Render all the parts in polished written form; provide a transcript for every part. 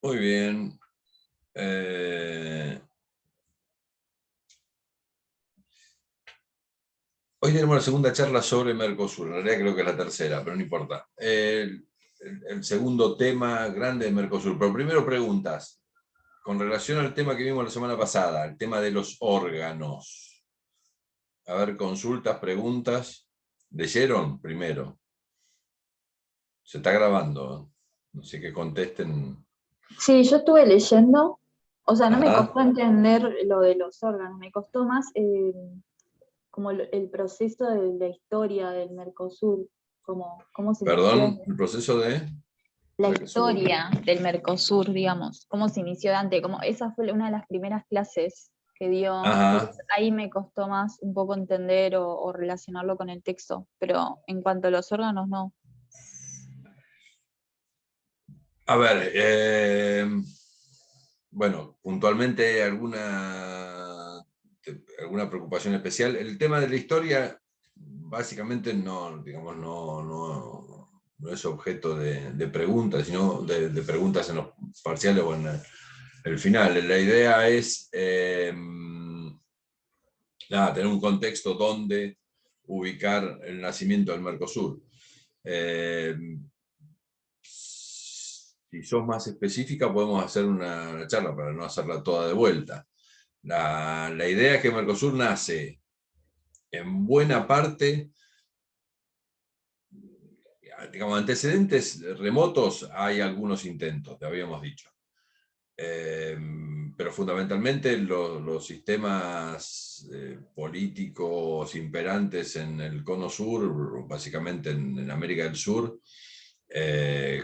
Muy bien. Hoy tenemos la segunda charla sobre Mercosur. En realidad creo que es la tercera, pero no importa. El segundo tema grande de Mercosur. Pero primero preguntas. Con relación al tema que vimos la semana pasada, el tema de los órganos. A ver, consultas, preguntas. ¿Leyeron primero? Se está grabando. No sé que contesten. Sí, yo estuve leyendo, o sea, no me Ajá. costó entender lo de los órganos, me costó más como el proceso de la historia del Mercosur, cómo se inició Perdón, el proceso de... la Para que subo. historia del Mercosur, digamos, cómo se inició Dante, como esa fue una de las primeras clases que dio, Ajá. entonces ahí me costó más un poco entender o relacionarlo con el texto, pero en cuanto a los órganos, no. A ver, bueno, puntualmente alguna preocupación especial. El tema de la historia, básicamente no, digamos, no es objeto de preguntas, sino de preguntas en los parciales o en el final. La idea es tener un contexto donde ubicar el nacimiento del Mercosur. Eh, si sos más específica, podemos hacer una charla para no hacerla toda de vuelta. La idea es que Mercosur nace en buena parte, digamos, antecedentes remotos, hay algunos intentos, te habíamos dicho. Pero fundamentalmente los sistemas políticos imperantes en el cono sur, básicamente en América del Sur,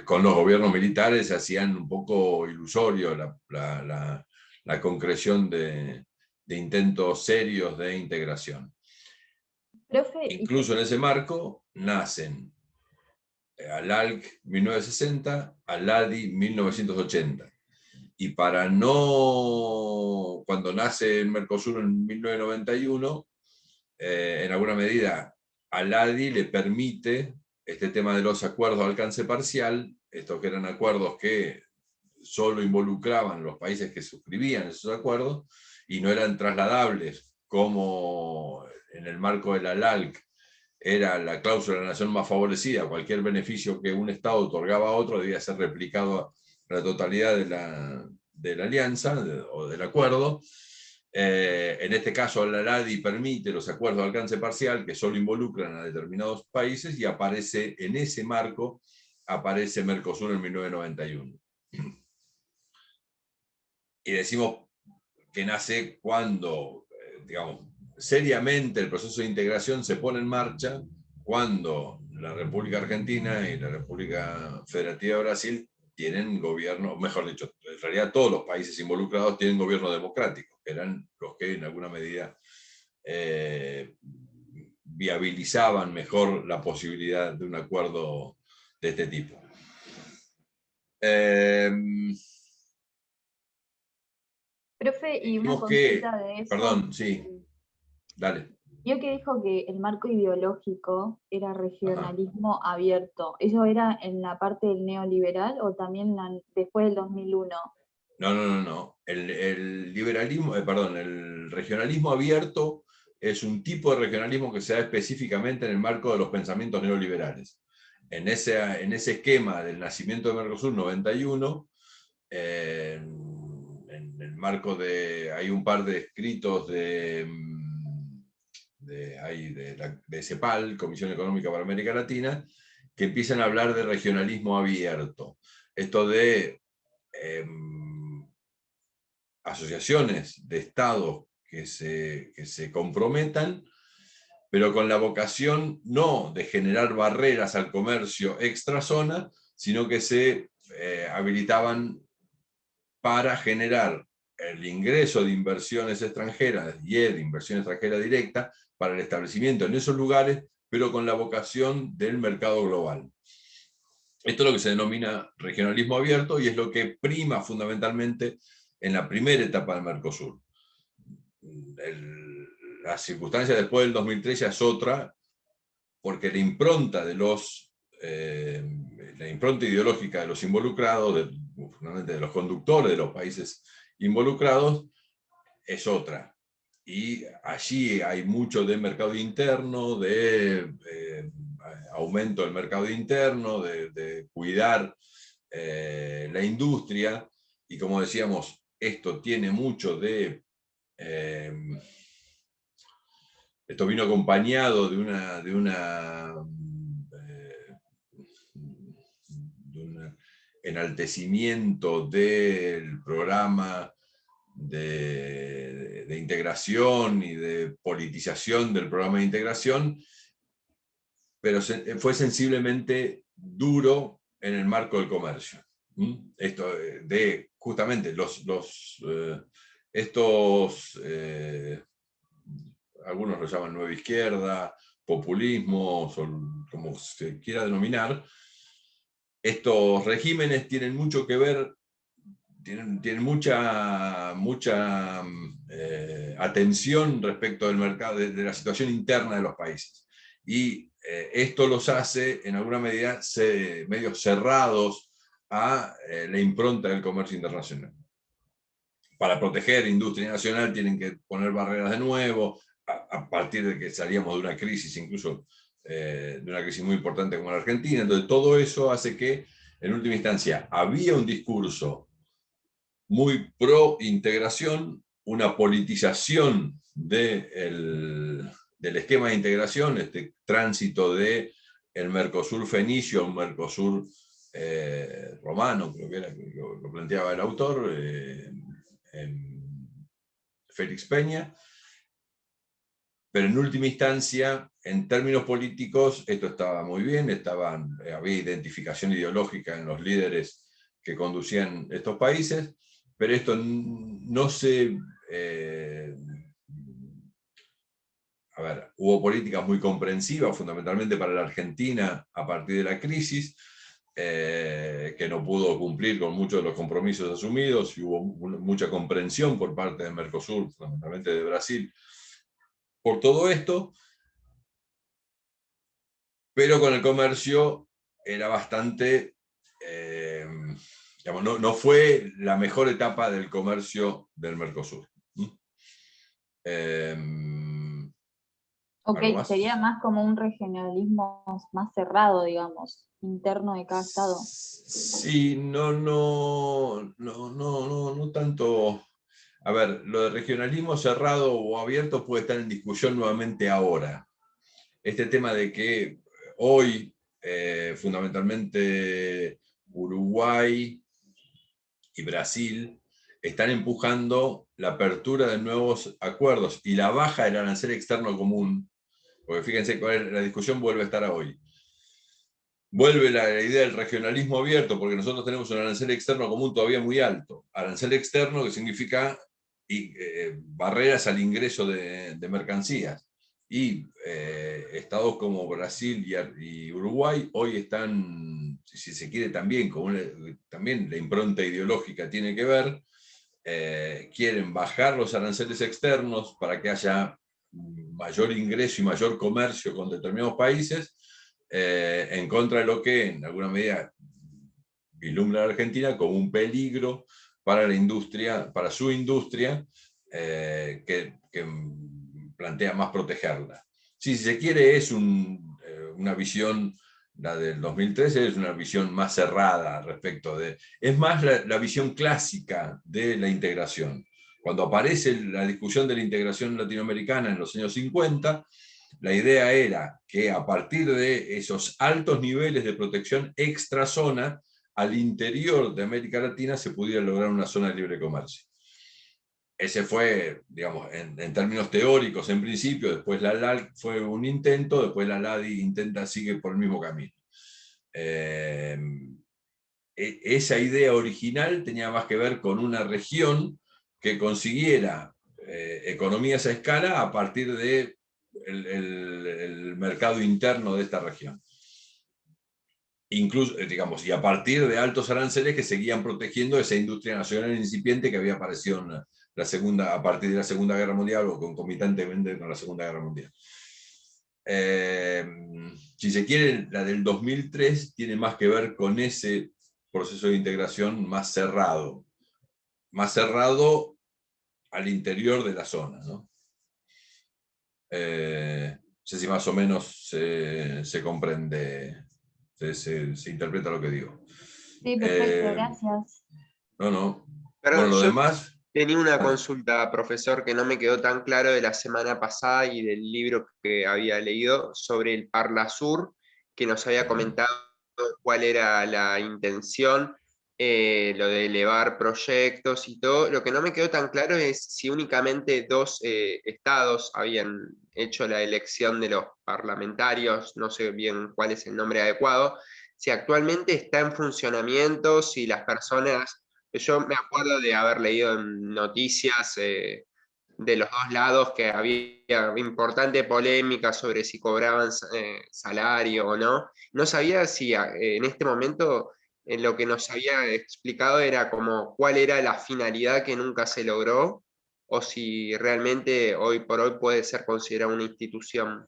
con los gobiernos militares hacían un poco ilusorio la concreción de intentos serios de integración. Profe, y Incluso en ese marco nacen ALALC 1960, ALADI 1980. Y para no, cuando nace el Mercosur en 1991, en alguna medida ALADI le permite este tema de los acuerdos de alcance parcial, estos que eran acuerdos que solo involucraban los países que suscribían esos acuerdos y no eran trasladables como en el marco de la LALC era la cláusula de la nación más favorecida, cualquier beneficio que un Estado otorgaba a otro debía ser replicado a la totalidad de la alianza o del acuerdo. En este caso, la LADI permite los acuerdos de alcance parcial que solo involucran a determinados países y aparece en ese marco, aparece Mercosur en 1991. Y decimos que nace cuando, digamos, seriamente el proceso de integración se pone en marcha cuando la República Argentina y la República Federativa de Brasil tienen gobierno, mejor dicho, en realidad todos los países involucrados tienen gobierno democrático, que eran los que en alguna medida viabilizaban mejor la posibilidad de un acuerdo de este tipo. profe, y una Dijimos que, consulta de eso. perdón, sí, dale. Vio que dijo que el marco ideológico era Ajá. regionalismo abierto. ¿Eso era en la parte del neoliberal o también después del 2001? No. El liberalismo, perdón, el regionalismo abierto es un tipo de regionalismo que se da específicamente en el marco de los pensamientos neoliberales. En ese esquema del nacimiento de Mercosur 91, en el marco de, hay un par de escritos de CEPAL, Comisión Económica para América Latina, que empiezan a hablar de regionalismo abierto. Esto de asociaciones de estados que se comprometan, pero con la vocación no de generar barreras al comercio extrazona, sino que se habilitaban para generar el ingreso de inversiones extranjeras y de inversión extranjera directa para el establecimiento en esos lugares, pero con la vocación del mercado global. Esto es lo que se denomina regionalismo abierto y es lo que prima fundamentalmente en la primera etapa del Mercosur. La circunstancia después del 2003 ya es otra, porque la impronta ideológica de los involucrados, fundamentalmente de los conductores de los países involucrados, es otra. Y allí hay mucho de mercado interno, de aumento del mercado interno, de cuidar la industria, y como decíamos, esto tiene mucho de... esto vino acompañado de un enaltecimiento del programa de integración y de politización del programa de integración, pero fue sensiblemente duro en el marco del comercio. Esto de justamente estos, algunos lo llaman nueva izquierda, populismo, como se quiera denominar, estos regímenes tienen mucho que ver, tienen mucha atención respecto del mercado, de la situación interna de los países. Y esto los hace, en alguna medida, medio cerrados a la impronta del comercio internacional. Para proteger industria nacional tienen que poner barreras de nuevo, a partir de que salíamos de una crisis, incluso de una crisis muy importante como la Argentina. Entonces todo eso hace que, en última instancia, había un discurso muy pro integración, una politización del esquema de integración, este tránsito de el Mercosur fenicio a un Mercosur romano, creo que era, lo planteaba el autor, Félix Peña. Pero en última instancia, en términos políticos, esto estaba muy bien, había identificación ideológica en los líderes que conducían estos países, pero esto no se... a ver, hubo políticas muy comprensivas, fundamentalmente para la Argentina a partir de la crisis, que no pudo cumplir con muchos de los compromisos asumidos, y hubo mucha comprensión por parte de Mercosur, fundamentalmente de Brasil, por todo esto, pero con el comercio era bastante, digamos, no fue la mejor etapa del comercio del Mercosur. Ok, sería más como un regionalismo más cerrado, digamos, interno de cada estado. Sí, no tanto. A ver, lo de regionalismo cerrado o abierto puede estar en discusión nuevamente ahora. Este tema de que hoy, fundamentalmente, Uruguay y Brasil están empujando la apertura de nuevos acuerdos y la baja del arancel externo común, porque fíjense cuál es, la discusión vuelve a estar a hoy. Vuelve la idea del regionalismo abierto, porque nosotros tenemos un arancel externo común todavía muy alto. Arancel externo que significa barreras al ingreso de mercancías. Y estados como Brasil y Uruguay hoy están, si se quiere, también, también la impronta ideológica tiene que ver, quieren bajar los aranceles externos para que haya mayor ingreso y mayor comercio con determinados países, en contra de lo que en alguna medida vislumbra a la Argentina como un peligro para la industria, para su industria, que plantea más protegerla. Si se quiere, es una visión, la del 2013 es una visión más cerrada respecto de... Es más la visión clásica de la integración. Cuando aparece la discusión de la integración latinoamericana en los años 50, la idea era que a partir de esos altos niveles de protección extrazona, al interior de América Latina se pudiera lograr una zona de libre comercio. Ese fue, digamos, en términos teóricos en principio, después la LALC fue un intento, después la LADI sigue por el mismo camino. Esa idea original tenía más que ver con una región que consiguiera economías a escala a partir de el mercado interno de esta región. Incluso, digamos, y a partir de altos aranceles que seguían protegiendo esa industria nacional incipiente que había aparecido a partir de la Segunda Guerra Mundial o concomitantemente con la Segunda Guerra Mundial. Si se quiere, la del 2003 tiene más que ver con ese proceso de integración más cerrado al interior de la zona, ¿no? No sé si más o menos se comprende, se interpreta lo que digo. Sí, perfecto, gracias. No, no. Perdón, Bueno, lo yo demás, tenía una dale. consulta, profesor, que no me quedó tan claro de la semana pasada y del libro que había leído sobre el Parlasur, que nos había comentado cuál era la intención, lo de elevar proyectos y todo. Lo que no me quedó tan claro es si únicamente dos estados habían hecho la elección de los parlamentarios, no sé bien cuál es el nombre adecuado, si actualmente está en funcionamiento, si las personas... Yo me acuerdo de haber leído en noticias de los dos lados que había importante polémica sobre si cobraban salario o no. No sabía si en este momento lo que nos había explicado era como cuál era la finalidad que nunca se logró o si realmente hoy por hoy puede ser considerada una institución.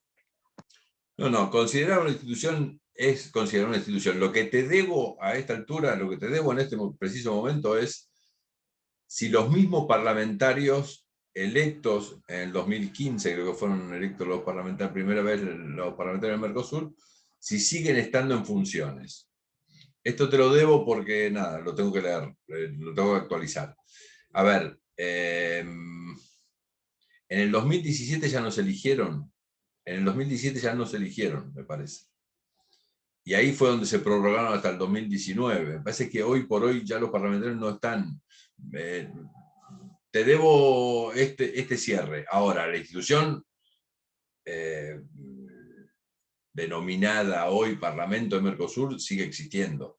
No, considerar una institución es considerar una institución. Lo que te debo a esta altura, lo que te debo en este preciso momento es si los mismos parlamentarios electos en el 2015, creo que fueron electos los parlamentarios, primera vez los parlamentarios del Mercosur, si siguen estando en funciones. Esto te lo debo porque, nada, lo tengo que leer, lo tengo que actualizar. A ver, en el 2017 ya nos eligieron, en el 2017 ya nos eligieron, me parece. Y ahí fue donde se prorrogaron hasta el 2019. Me parece que hoy por hoy ya los parlamentarios no están. Te debo este cierre. Ahora, la institución denominada hoy Parlamento de Mercosur sigue existiendo.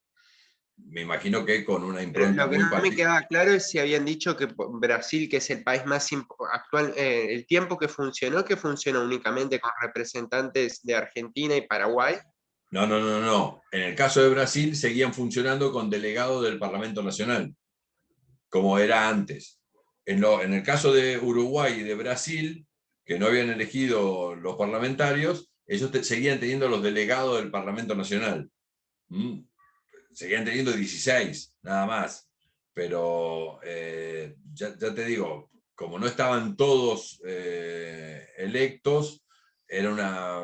Me imagino que con una Pero impronta lo que muy no me particular. quedaba claro es si habían dicho que Brasil, que es el país más actual, el tiempo que funcionó únicamente con representantes de Argentina y Paraguay. No. En el caso de Brasil seguían funcionando con delegados del Parlamento Nacional, como era antes. En el caso de Uruguay y de Brasil, que no habían elegido los parlamentarios, ellos seguían teniendo los delegados del Parlamento Nacional. Seguían teniendo 16, nada más. Pero ya te digo, como no estaban todos electos, era una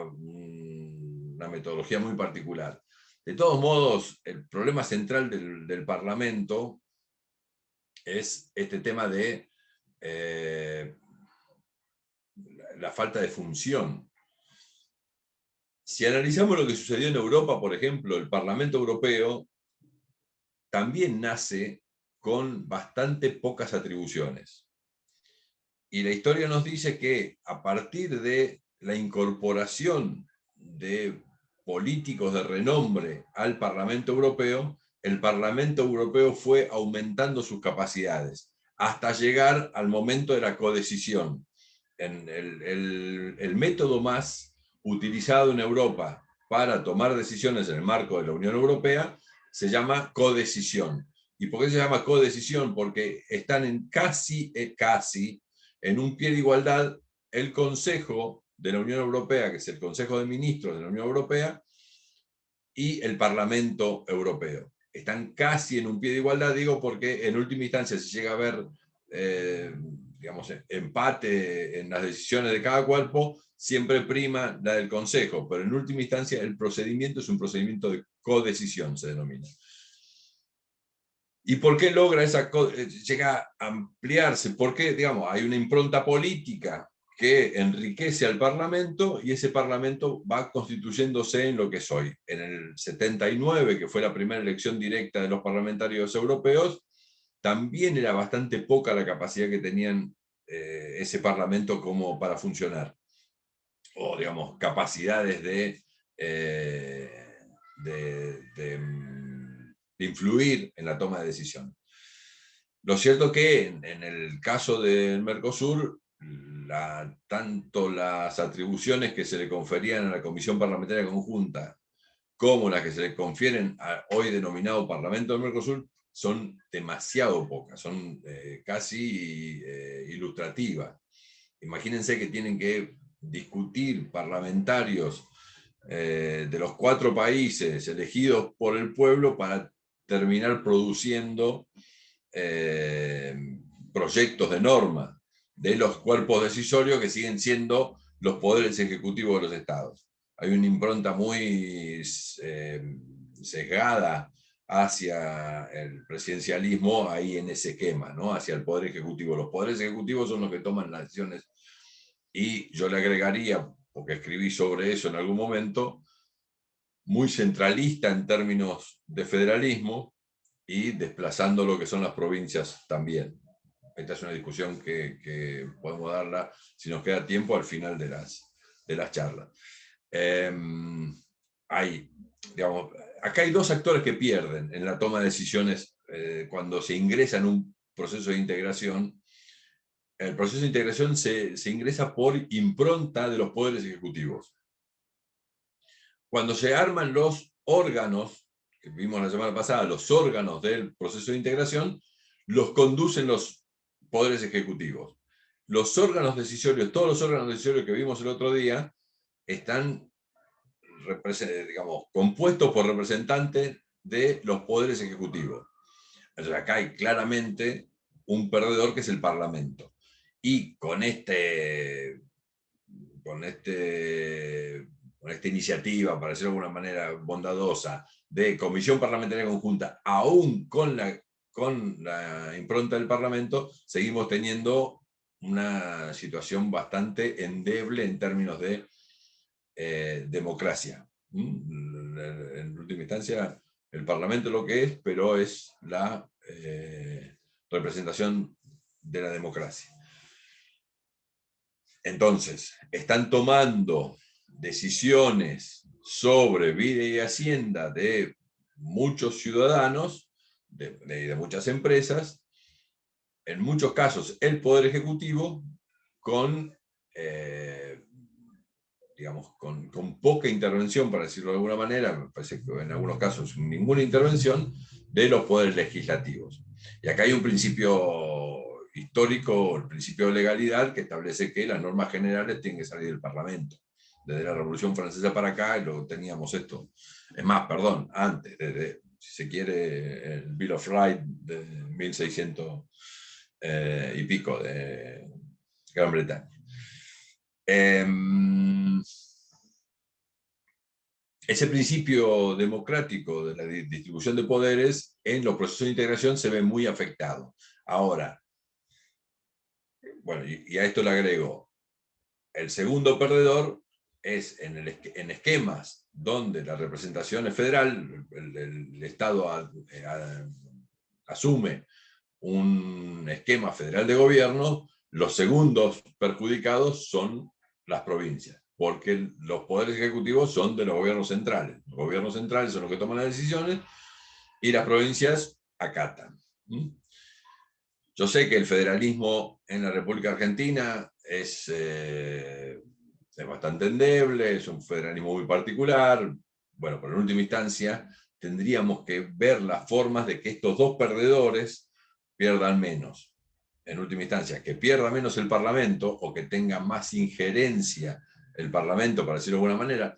metodología muy particular. De todos modos, el problema central del Parlamento es este tema de la falta de función. Si analizamos lo que sucedió en Europa, por ejemplo, el Parlamento Europeo también nace con bastante pocas atribuciones. Y la historia nos dice que a partir de la incorporación de políticos de renombre al Parlamento Europeo, el Parlamento Europeo fue aumentando sus capacidades hasta llegar al momento de la codecisión. El método más utilizado en Europa para tomar decisiones en el marco de la Unión Europea se llama codecisión. ¿Y por qué se llama codecisión? Porque están casi en un pie de igualdad el Consejo de la Unión Europea, que es el Consejo de Ministros de la Unión Europea, y el Parlamento Europeo. Están casi en un pie de igualdad, digo, porque en última instancia, si llega a haber digamos, empate en las decisiones de cada cuerpo, siempre prima la del Consejo, pero en última instancia el procedimiento es un procedimiento de codecisión, se denomina. ¿Y por qué logra llega a ampliarse? Porque, digamos, hay una impronta política que enriquece al Parlamento y ese Parlamento va constituyéndose en lo que es hoy. En el 79, que fue la primera elección directa de los parlamentarios europeos, también era bastante poca la capacidad que tenían ese Parlamento como para funcionar. O, digamos, capacidades de influir en la toma de decisiones. Lo cierto que en el caso del Mercosur, tanto las atribuciones que se le conferían a la Comisión Parlamentaria Conjunta como las que se le confieren a hoy denominado Parlamento del Mercosur son demasiado pocas, son casi ilustrativas. Imagínense que tienen que discutir parlamentarios de los 4 países elegidos por el pueblo para terminar produciendo proyectos de norma de los cuerpos decisorios que siguen siendo los poderes ejecutivos de los estados. Hay una impronta muy sesgada hacia el presidencialismo ahí en ese esquema, ¿no? Hacia el poder ejecutivo. Los poderes ejecutivos son los que toman las decisiones, y yo le agregaría, porque escribí sobre eso en algún momento, muy centralista en términos de federalismo y desplazando lo que son las provincias también. Esta es una discusión que podemos darla, si nos queda tiempo, al final de las charlas. Acá hay dos actores que pierden en la toma de decisiones cuando se ingresa en un proceso de integración. El proceso de integración se ingresa por impronta de los poderes ejecutivos. Cuando se arman los órganos, que vimos la semana pasada, los órganos del proceso de integración, los conducen los poderes ejecutivos. Los órganos decisorios, todos los órganos decisorios que vimos el otro día, están compuestos por representantes de los poderes ejecutivos. Entonces acá hay claramente un perdedor, que es el Parlamento. Y con esta iniciativa, para decirlo de alguna manera bondadosa, de comisión parlamentaria conjunta, aún con la impronta del Parlamento, seguimos teniendo una situación bastante endeble en términos de democracia. En última instancia, el Parlamento es lo que es, pero es la representación de la democracia. Entonces, están tomando decisiones sobre vida y hacienda de muchos ciudadanos, de muchas empresas, en muchos casos el Poder Ejecutivo, con poca intervención, para decirlo de alguna manera, me parece que en algunos casos ninguna intervención, de los poderes legislativos. Y acá hay un principio histórico, el principio de legalidad, que establece que las normas generales tienen que salir del Parlamento. Desde la Revolución Francesa para acá lo teníamos esto. Es más, perdón, antes, desde, si se quiere, el Bill of Rights de 1600 y pico de Gran Bretaña. Ese principio democrático de la distribución de poderes en los procesos de integración se ve muy afectado. Ahora, bueno, y a esto le agrego, el segundo perdedor es en esquemas donde la representación es federal, el Estado asume un esquema federal de gobierno, los segundos perjudicados son las provincias, porque los poderes ejecutivos son de los gobiernos centrales. Los gobiernos centrales son los que toman las decisiones y las provincias acatan. Yo sé que el federalismo en la República Argentina es bastante endeble, es un federalismo muy particular. Bueno, pero en última instancia tendríamos que ver las formas de que estos dos perdedores pierdan menos. En última instancia, que pierda menos el Parlamento, o que tenga más injerencia el Parlamento, para decirlo de alguna manera,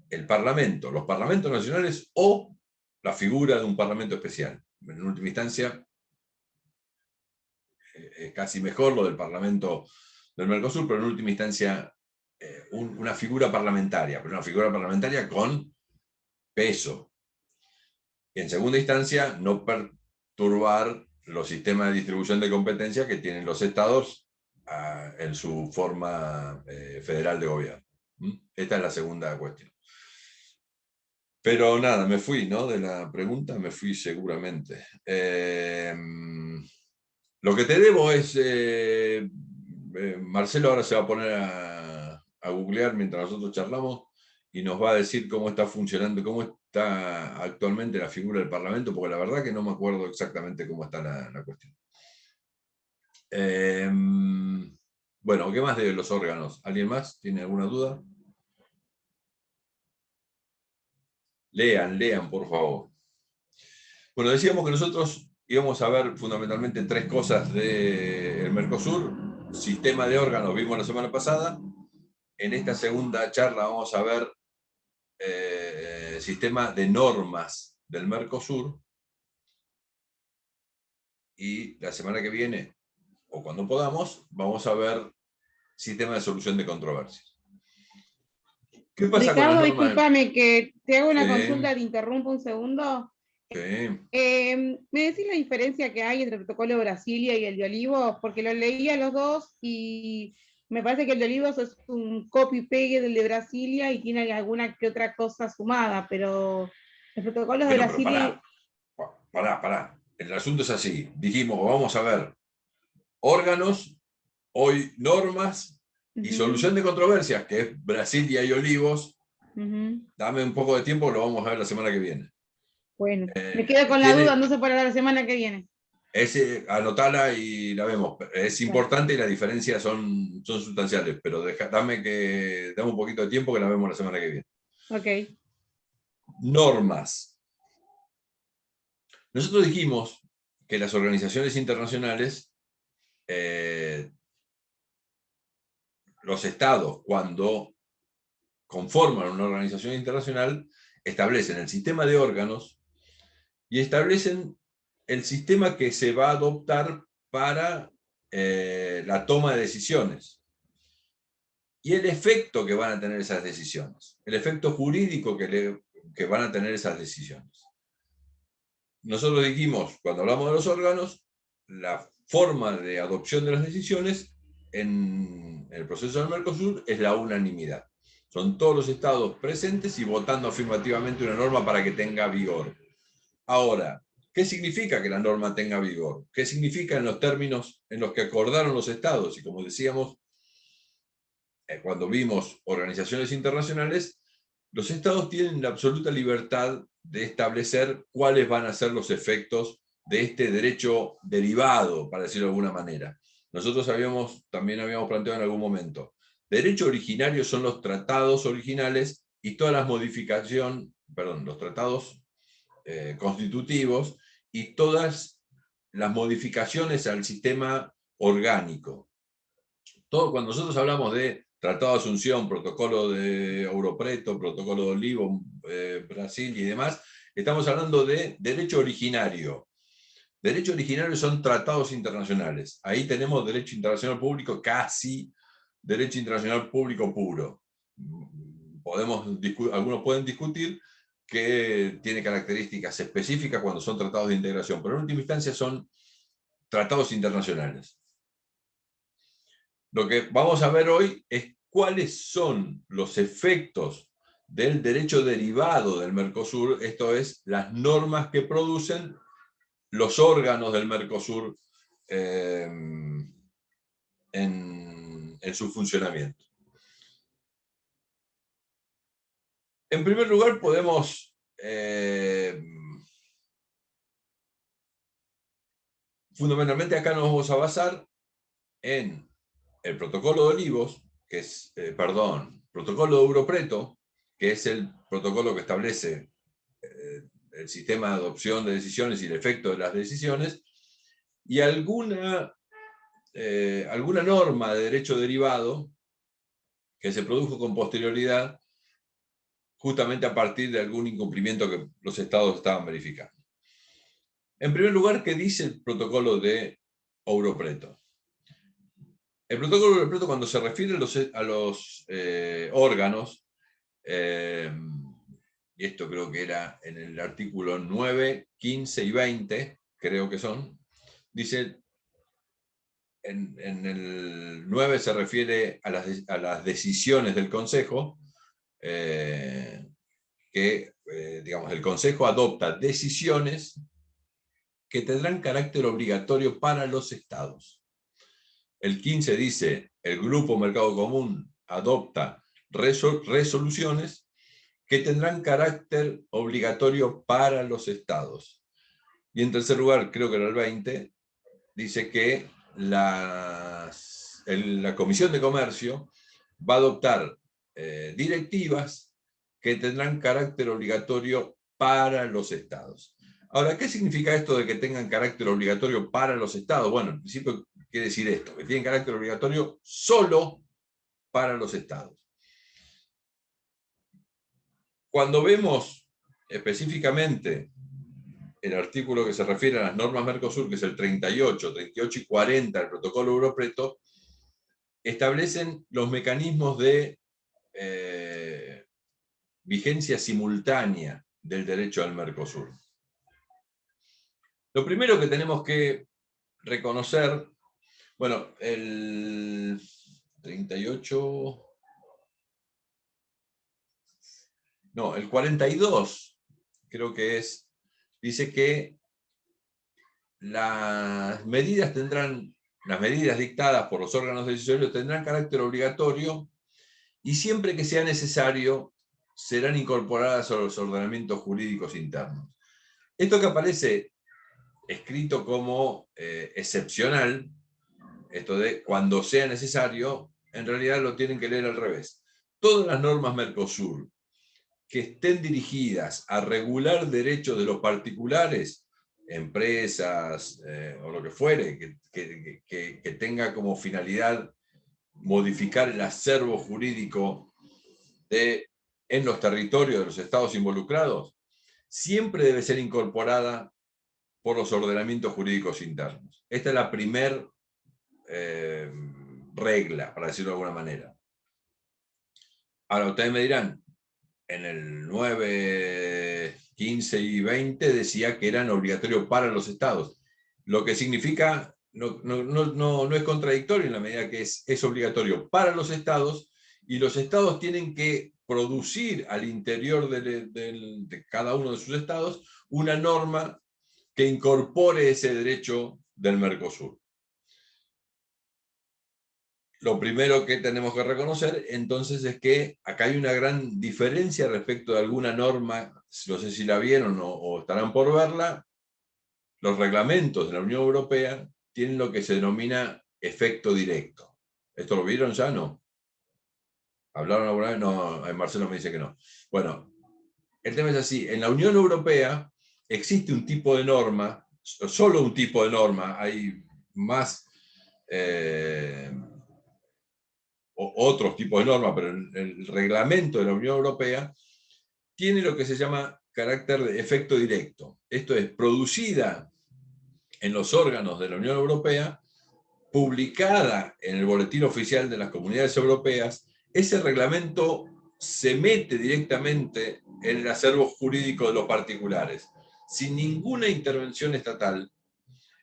el Parlamento, los parlamentos nacionales, o la figura de un Parlamento especial. En última instancia, es casi mejor lo del Parlamento del Mercosur, pero en última instancia una figura parlamentaria, pero una figura parlamentaria con peso. Y en segunda instancia, no perturbar los sistemas de distribución de competencias que tienen los estados en su forma federal de gobierno. Esta es la segunda cuestión. Pero nada, me fui, ¿no? De la pregunta me fui seguramente. Lo que te debo es, Marcelo ahora se va a poner a googlear mientras nosotros charlamos y nos va a decir cómo está funcionando, cómo está actualmente la figura del Parlamento, porque la verdad que no me acuerdo exactamente cómo está la cuestión. Bueno, ¿qué más de los órganos? ¿Alguien más tiene alguna duda? Lean, por favor. Bueno, decíamos que nosotros íbamos a ver fundamentalmente tres cosas del Mercosur. Sistema de órganos vimos la semana pasada. En esta segunda charla vamos a ver sistema de normas del Mercosur. y la semana que viene, o cuando podamos, vamos a ver sistema de solución de controversias. ¿Qué pasa con las Ricardo, normas? discúlpame que te hago una Sí. consulta, te interrumpo un segundo. Sí. ¿Me decís la diferencia que hay entre el protocolo de Brasilia y el de Olivos? Porque lo leía los dos y me parece que el de Olivos es un copy-pegue del de Brasilia y tiene alguna que otra cosa sumada, pero el protocolo de Bueno, pero Brasilia... pará. El asunto es así. Dijimos, vamos a ver órganos, hoy normas y solución de controversias, que es Brasilia y Olivos. Dame un poco de tiempo, lo vamos a ver la semana que viene. Bueno, me quedo con la duda, entonces para la semana que viene. Anotala y la vemos. Es importante y las diferencias son sustanciales, pero dame un poquito de tiempo que la vemos la semana que viene. Ok. Normas. Nosotros dijimos que las organizaciones internacionales, los estados, cuando conforman una organización internacional, establecen el sistema de órganos y establecen el sistema que se va a adoptar para la toma de decisiones y el efecto que van a tener esas decisiones, el efecto jurídico que van a tener esas decisiones. Nosotros dijimos, cuando hablamos de los órganos, la forma de adopción de las decisiones en el proceso del Mercosur es la unanimidad. Son todos los estados presentes y votando afirmativamente una norma para que tenga vigor. Ahora, ¿qué significa que la norma tenga vigor? ¿Qué significa en los términos en los que acordaron los estados? Y como decíamos, cuando vimos organizaciones internacionales, los estados tienen la absoluta libertad de establecer cuáles van a ser los efectos de este derecho derivado, para decirlo de alguna manera. Nosotros también habíamos planteado en algún momento, derecho originario son los tratados originales y todas las los tratados constitutivos y todas las modificaciones al sistema orgánico. Cuando nosotros hablamos de Tratado de Asunción, Protocolo de Ouro Preto, Protocolo de Olivo, Brasil y demás, estamos hablando de derecho originario. Derecho originario son tratados internacionales. Ahí tenemos derecho internacional público, casi derecho internacional público puro. Algunos pueden discutir que tiene características específicas cuando son tratados de integración, pero en última instancia son tratados internacionales. Lo que vamos a ver hoy es cuáles son los efectos del derecho derivado del Mercosur, esto es, las normas que producen los órganos del Mercosur en su funcionamiento. En primer lugar, podemos fundamentalmente acá nos vamos a basar en el protocolo de Olivos, que es, protocolo de Ouro Preto, que es el protocolo que establece el sistema de adopción de decisiones y el efecto de las decisiones, y alguna norma de derecho derivado que se produjo con posterioridad justamente a partir de algún incumplimiento que los estados estaban verificando. En primer lugar, ¿qué dice el protocolo de Ouro Preto? El protocolo de Ouro Preto, cuando se refiere a los órganos, y esto creo que era en el artículo 9, 15 y 20, creo que son, dice, en el 9 se refiere a las decisiones del Consejo, digamos, el Consejo adopta decisiones que tendrán carácter obligatorio para los estados. El 15 dice, el Grupo Mercado Común adopta resoluciones que tendrán carácter obligatorio para los estados. Y en tercer lugar, creo que era el 20, dice que la Comisión de Comercio va a adoptar directivas que tendrán carácter obligatorio para los estados. Ahora, ¿qué significa esto de que tengan carácter obligatorio para los estados? Bueno, en principio quiere decir esto, que tienen carácter obligatorio solo para los estados. Cuando vemos específicamente el artículo que se refiere a las normas Mercosur, que es el 38, 38 y 40 del protocolo Europreto, establecen los mecanismos de vigencia simultánea del derecho al Mercosur. Lo primero que tenemos que reconocer, bueno, el 38, no, el 42, creo que es, dice que las medidas dictadas por los órganos decisorios tendrán carácter obligatorio y siempre que sea necesario serán incorporadas a los ordenamientos jurídicos internos. Esto que aparece escrito como excepcional, esto de cuando sea necesario, en realidad lo tienen que leer al revés. Todas las normas Mercosur que estén dirigidas a regular derechos de los particulares, empresas o lo que fuere, que tenga como finalidad modificar el acervo jurídico en los territorios de los estados involucrados, siempre debe ser incorporada por los ordenamientos jurídicos internos. Esta es la primera regla, para decirlo de alguna manera. Ahora, ustedes me dirán, en el 9, 15 y 20 decía que eran obligatorios para los estados, lo que significa, no es contradictorio en la medida que es obligatorio para los estados, y los estados tienen que producir al interior de cada uno de sus estados una norma que incorpore ese derecho del Mercosur. Lo primero que tenemos que reconocer, entonces, es que acá hay una gran diferencia respecto de alguna norma, no sé si la vieron o estarán por verla. Los reglamentos de la Unión Europea tienen lo que se denomina efecto directo. ¿Esto lo vieron ya? ¿No? ¿Hablaron alguna vez? No, Marcelo me dice que no. Bueno, el tema es así. En la Unión Europea existe un tipo de norma, solo un tipo de norma, hay más... otros tipos de normas, pero el reglamento de la Unión Europea tiene lo que se llama carácter de efecto directo. Esto es, producida en los órganos de la Unión Europea, publicada en el Boletín Oficial de las Comunidades Europeas, ese reglamento se mete directamente en el acervo jurídico de los particulares, sin ninguna intervención estatal.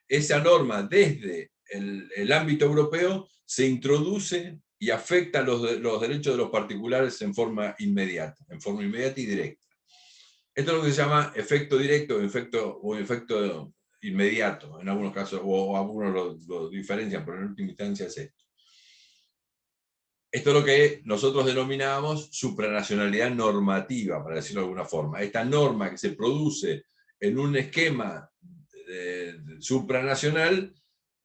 Esa norma desde el ámbito europeo se introduce y afecta los derechos de los particulares en forma inmediata y directa. Esto es lo que se llama efecto directo o efecto inmediato, en algunos casos, o algunos lo diferencian, pero en última instancia es esto. Esto es lo que nosotros denominábamos supranacionalidad normativa, para decirlo de alguna forma. Esta norma que se produce en un esquema supranacional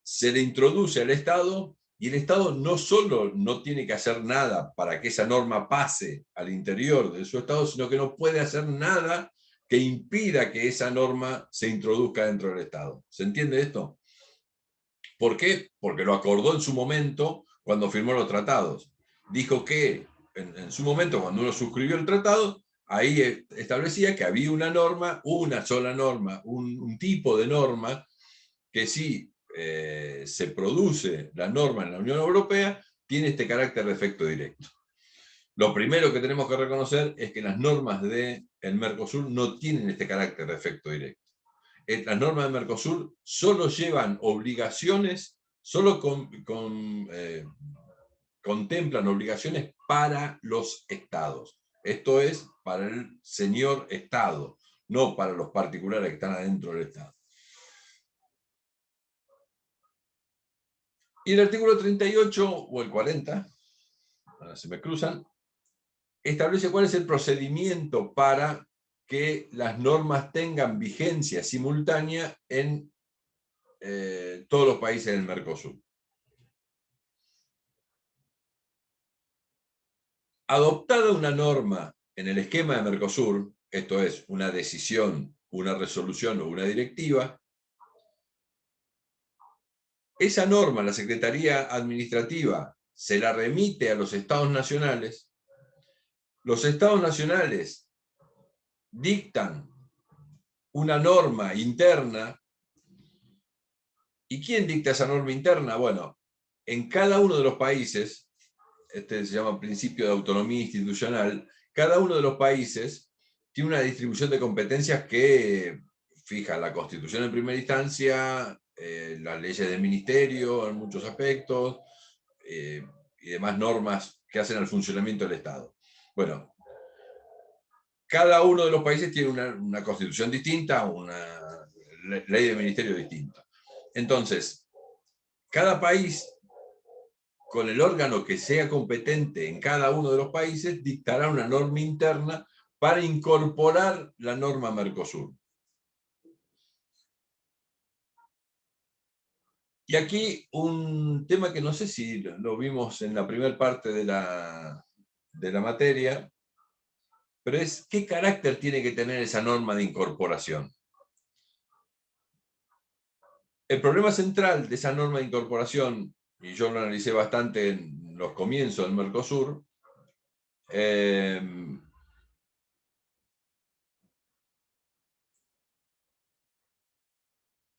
se le introduce al Estado, y el Estado no solo no tiene que hacer nada para que esa norma pase al interior de su Estado, sino que no puede hacer nada que impida que esa norma se introduzca dentro del Estado. ¿Se entiende esto? ¿Por qué? Porque lo acordó en su momento cuando firmó los tratados. Dijo que en su momento, cuando uno suscribió el tratado, ahí establecía que había una norma, una sola norma, un tipo de norma, que si se produce la norma en la Unión Europea, tiene este carácter de efecto directo. Lo primero que tenemos que reconocer es que las normas del Mercosur no tienen este carácter de efecto directo. Las normas del Mercosur solo llevan obligaciones, solo contemplan obligaciones para los estados. Esto es, para el señor Estado, no para los particulares que están adentro del Estado. Y el artículo 38 o el 40, ahora se me cruzan, establece cuál es el procedimiento para que las normas tengan vigencia simultánea en todos los países del Mercosur. Adoptada una norma en el esquema de Mercosur, esto es, una decisión, una resolución o una directiva, esa norma la Secretaría Administrativa se la remite a los estados nacionales dictan una norma interna. ¿Y quién dicta esa norma interna? Bueno, en cada uno de los países, este se llama principio de autonomía institucional, cada uno de los países tiene una distribución de competencias que fija la Constitución en primera instancia, las leyes del ministerio en muchos aspectos, y demás normas que hacen al funcionamiento del Estado. Bueno, cada uno de los países tiene una constitución distinta, una ley de ministerio distinta. Entonces, cada país, con el órgano que sea competente en cada uno de los países, dictará una norma interna para incorporar la norma Mercosur. Y aquí un tema que no sé si lo vimos en la primera parte de la materia, pero es qué carácter tiene que tener esa norma de incorporación. El problema central de esa norma de incorporación, y yo lo analicé bastante en los comienzos del Mercosur,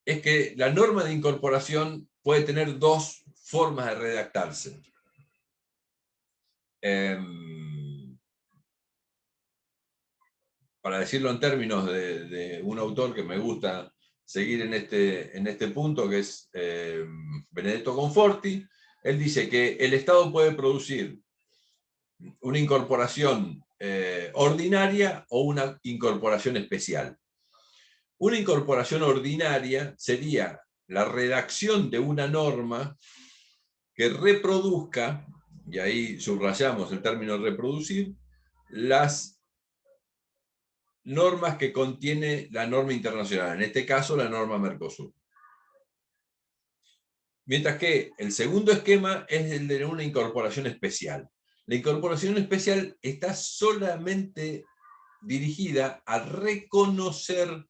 es que la norma de incorporación puede tener dos formas de redactarse. Para decirlo en términos de un autor que me gusta seguir en este punto, que es Benedetto Conforti, él dice que el Estado puede producir una incorporación ordinaria o una incorporación especial. Una incorporación ordinaria sería la redacción de una norma que reproduzca, y ahí subrayamos el término reproducir, las normas que contiene la norma internacional, en este caso la norma Mercosur. Mientras que el segundo esquema es el de una incorporación especial. La incorporación especial está solamente dirigida a reconocer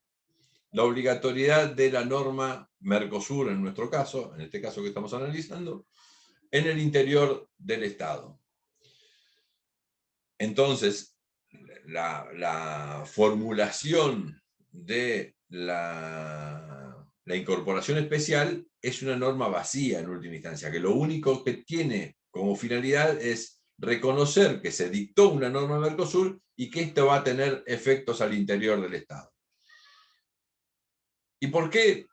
la obligatoriedad de la norma Mercosur, en nuestro caso, en este caso que estamos analizando, en el interior del Estado. Entonces, la formulación de la incorporación especial es una norma vacía en última instancia, que lo único que tiene como finalidad es reconocer que se dictó una norma Mercosur y que esto va a tener efectos al interior del Estado. ¿Y por qué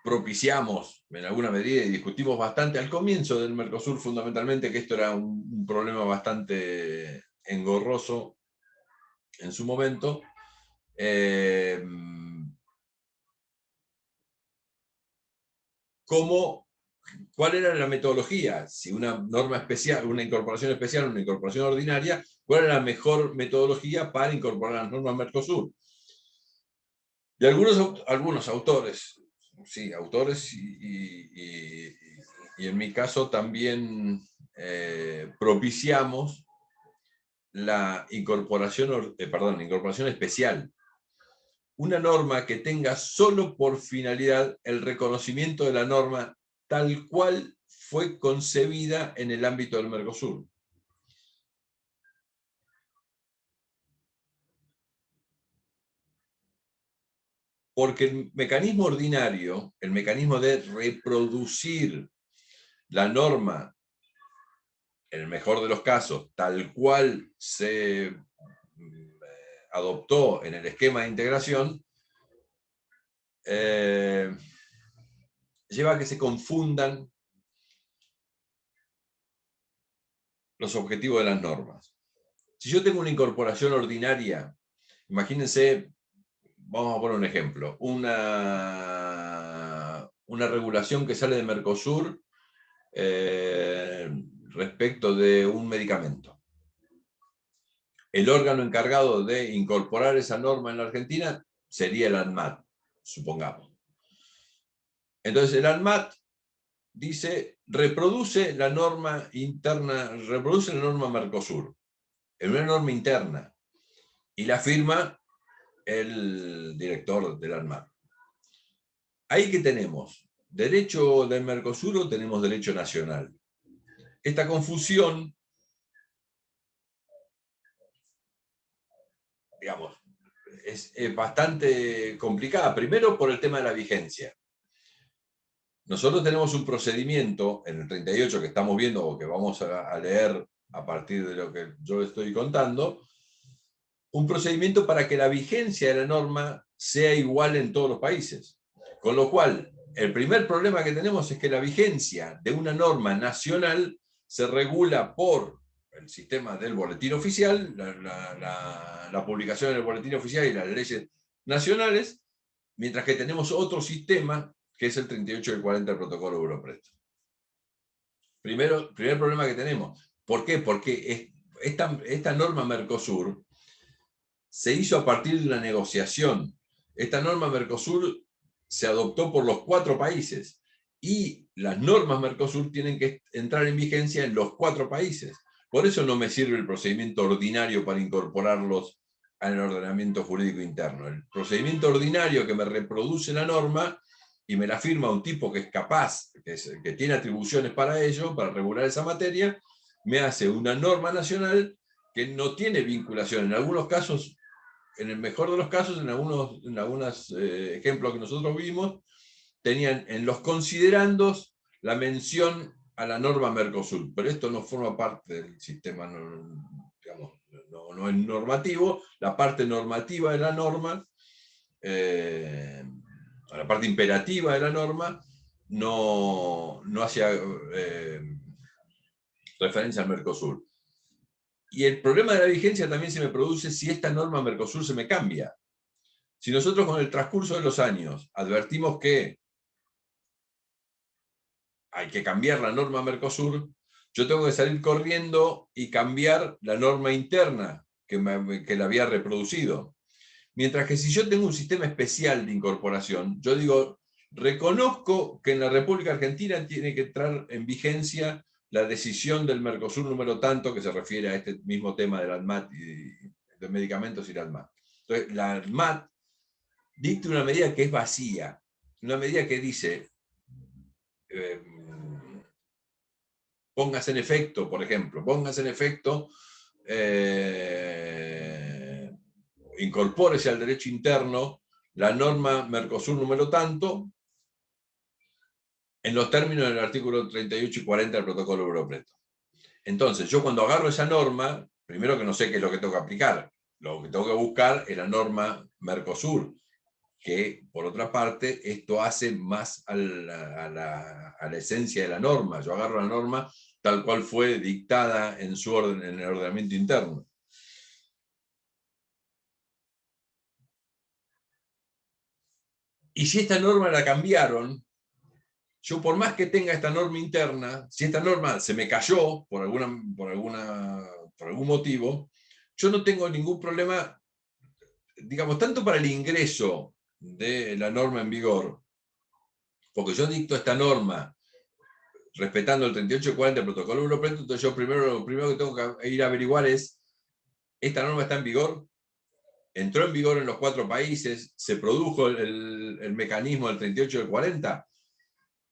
propiciamos en alguna medida y discutimos bastante al comienzo del Mercosur fundamentalmente que esto era un problema bastante engorroso en su momento? ¿Cuál era la metodología? Si una norma especial, una incorporación especial, una incorporación ordinaria, ¿cuál era la mejor metodología para incorporar las normas Mercosur? Y algunos autores, sí, autores y en mi caso también propiciamos la incorporación especial. Una norma que tenga solo por finalidad el reconocimiento de la norma tal cual fue concebida en el ámbito del Mercosur. Porque el mecanismo ordinario, el mecanismo de reproducir la norma, en el mejor de los casos, tal cual se adoptó en el esquema de integración, lleva a que se confundan los objetivos de las normas. Si yo tengo una incorporación ordinaria, imagínense, vamos a poner un ejemplo, una regulación que sale de Mercosur respecto de un medicamento. El órgano encargado de incorporar esa norma en la Argentina sería el ANMAT, supongamos. Entonces el ANMAT dice, reproduce la norma interna, reproduce la norma Mercosur, en una norma interna, y la firma el director del ANMAT. Ahí que tenemos derecho del Mercosur o tenemos derecho nacional. Esta confusión, digamos, es bastante complicada. Primero por el tema de la vigencia. Nosotros tenemos un procedimiento en el 38 que estamos viendo, o que vamos a leer a partir de lo que yo estoy contando, un procedimiento para que la vigencia de la norma sea igual en todos los países. Con lo cual, el primer problema que tenemos es que la vigencia de una norma nacional se regula por el sistema del boletín oficial, la publicación en el boletín oficial y las leyes nacionales, mientras que tenemos otro sistema que es el 38 y el 40 del protocolo Europresto. Primer problema que tenemos. ¿Por qué? Porque esta norma Mercosur se hizo a partir de una negociación. Esta norma Mercosur se adoptó por los 4 países y las normas Mercosur tienen que entrar en vigencia en los 4 países. Por eso no me sirve el procedimiento ordinario para incorporarlos al ordenamiento jurídico interno. El procedimiento ordinario que me reproduce la norma y me la firma un tipo que es capaz, que tiene atribuciones para ello, para regular esa materia, me hace una norma nacional que no tiene vinculación. En algunos casos, en el mejor de los casos, en algunos ejemplos que nosotros vimos, tenían en los considerandos la mención a la norma Mercosur, pero esto no forma parte del sistema, no es normativo. La parte normativa de la norma, la parte imperativa de la norma, no hacía referencia al Mercosur. Y el problema de la vigencia también se me produce si esta norma Mercosur se me cambia. Si nosotros con el transcurso de los años advertimos que hay que cambiar la norma Mercosur, yo tengo que salir corriendo y cambiar la norma interna que la había reproducido. Mientras que si yo tengo un sistema especial de incorporación, yo digo, reconozco que en la República Argentina tiene que entrar en vigencia la decisión del Mercosur número tanto, que se refiere a este mismo tema del ANMAT y de medicamentos y la ANMAT. Entonces, la ANMAT dicta una medida que es vacía, una medida que dice, póngase en efecto, por ejemplo, incorpórese al derecho interno la norma Mercosur número tanto, en los términos del artículo 38 y 40 del protocolo Europresto. Entonces, yo cuando agarro esa norma, primero que no sé qué es lo que tengo que aplicar, lo que tengo que buscar es la norma Mercosur, que por otra parte esto hace más a la esencia de la norma. Yo agarro la norma tal cual fue dictada en su orden, en el ordenamiento interno. Y si esta norma la cambiaron, yo por más que tenga esta norma interna, si esta norma se me cayó por algún motivo, yo no tengo ningún problema, digamos, tanto para el ingreso de la norma en vigor, porque yo dicto esta norma respetando el 38 y 40 del protocolo Europresto, entonces yo lo primero que tengo que ir a averiguar es, ¿esta norma está en vigor? ¿Entró en vigor en los 4 países? ¿Se produjo el mecanismo del 38 y del 40?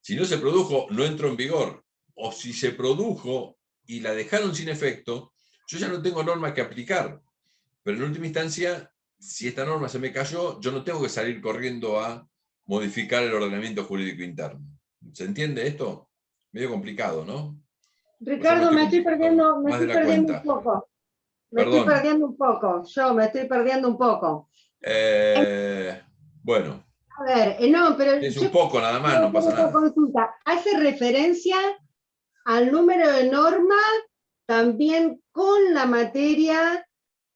Si no se produjo, no entró en vigor. O si se produjo y la dejaron sin efecto, yo ya no tengo norma que aplicar. Pero en última instancia, si esta norma se me cayó, yo no tengo que salir corriendo a modificar el ordenamiento jurídico interno. ¿Se entiende esto? Medio complicado, ¿no? Ricardo, me estoy perdiendo un poco. Perdón. Estoy perdiendo un poco. Yo me estoy perdiendo un poco. Bueno. A ver, no, pero es un poco nada más, no pasa nada. Consulta. ¿Hace referencia al número de norma también con la materia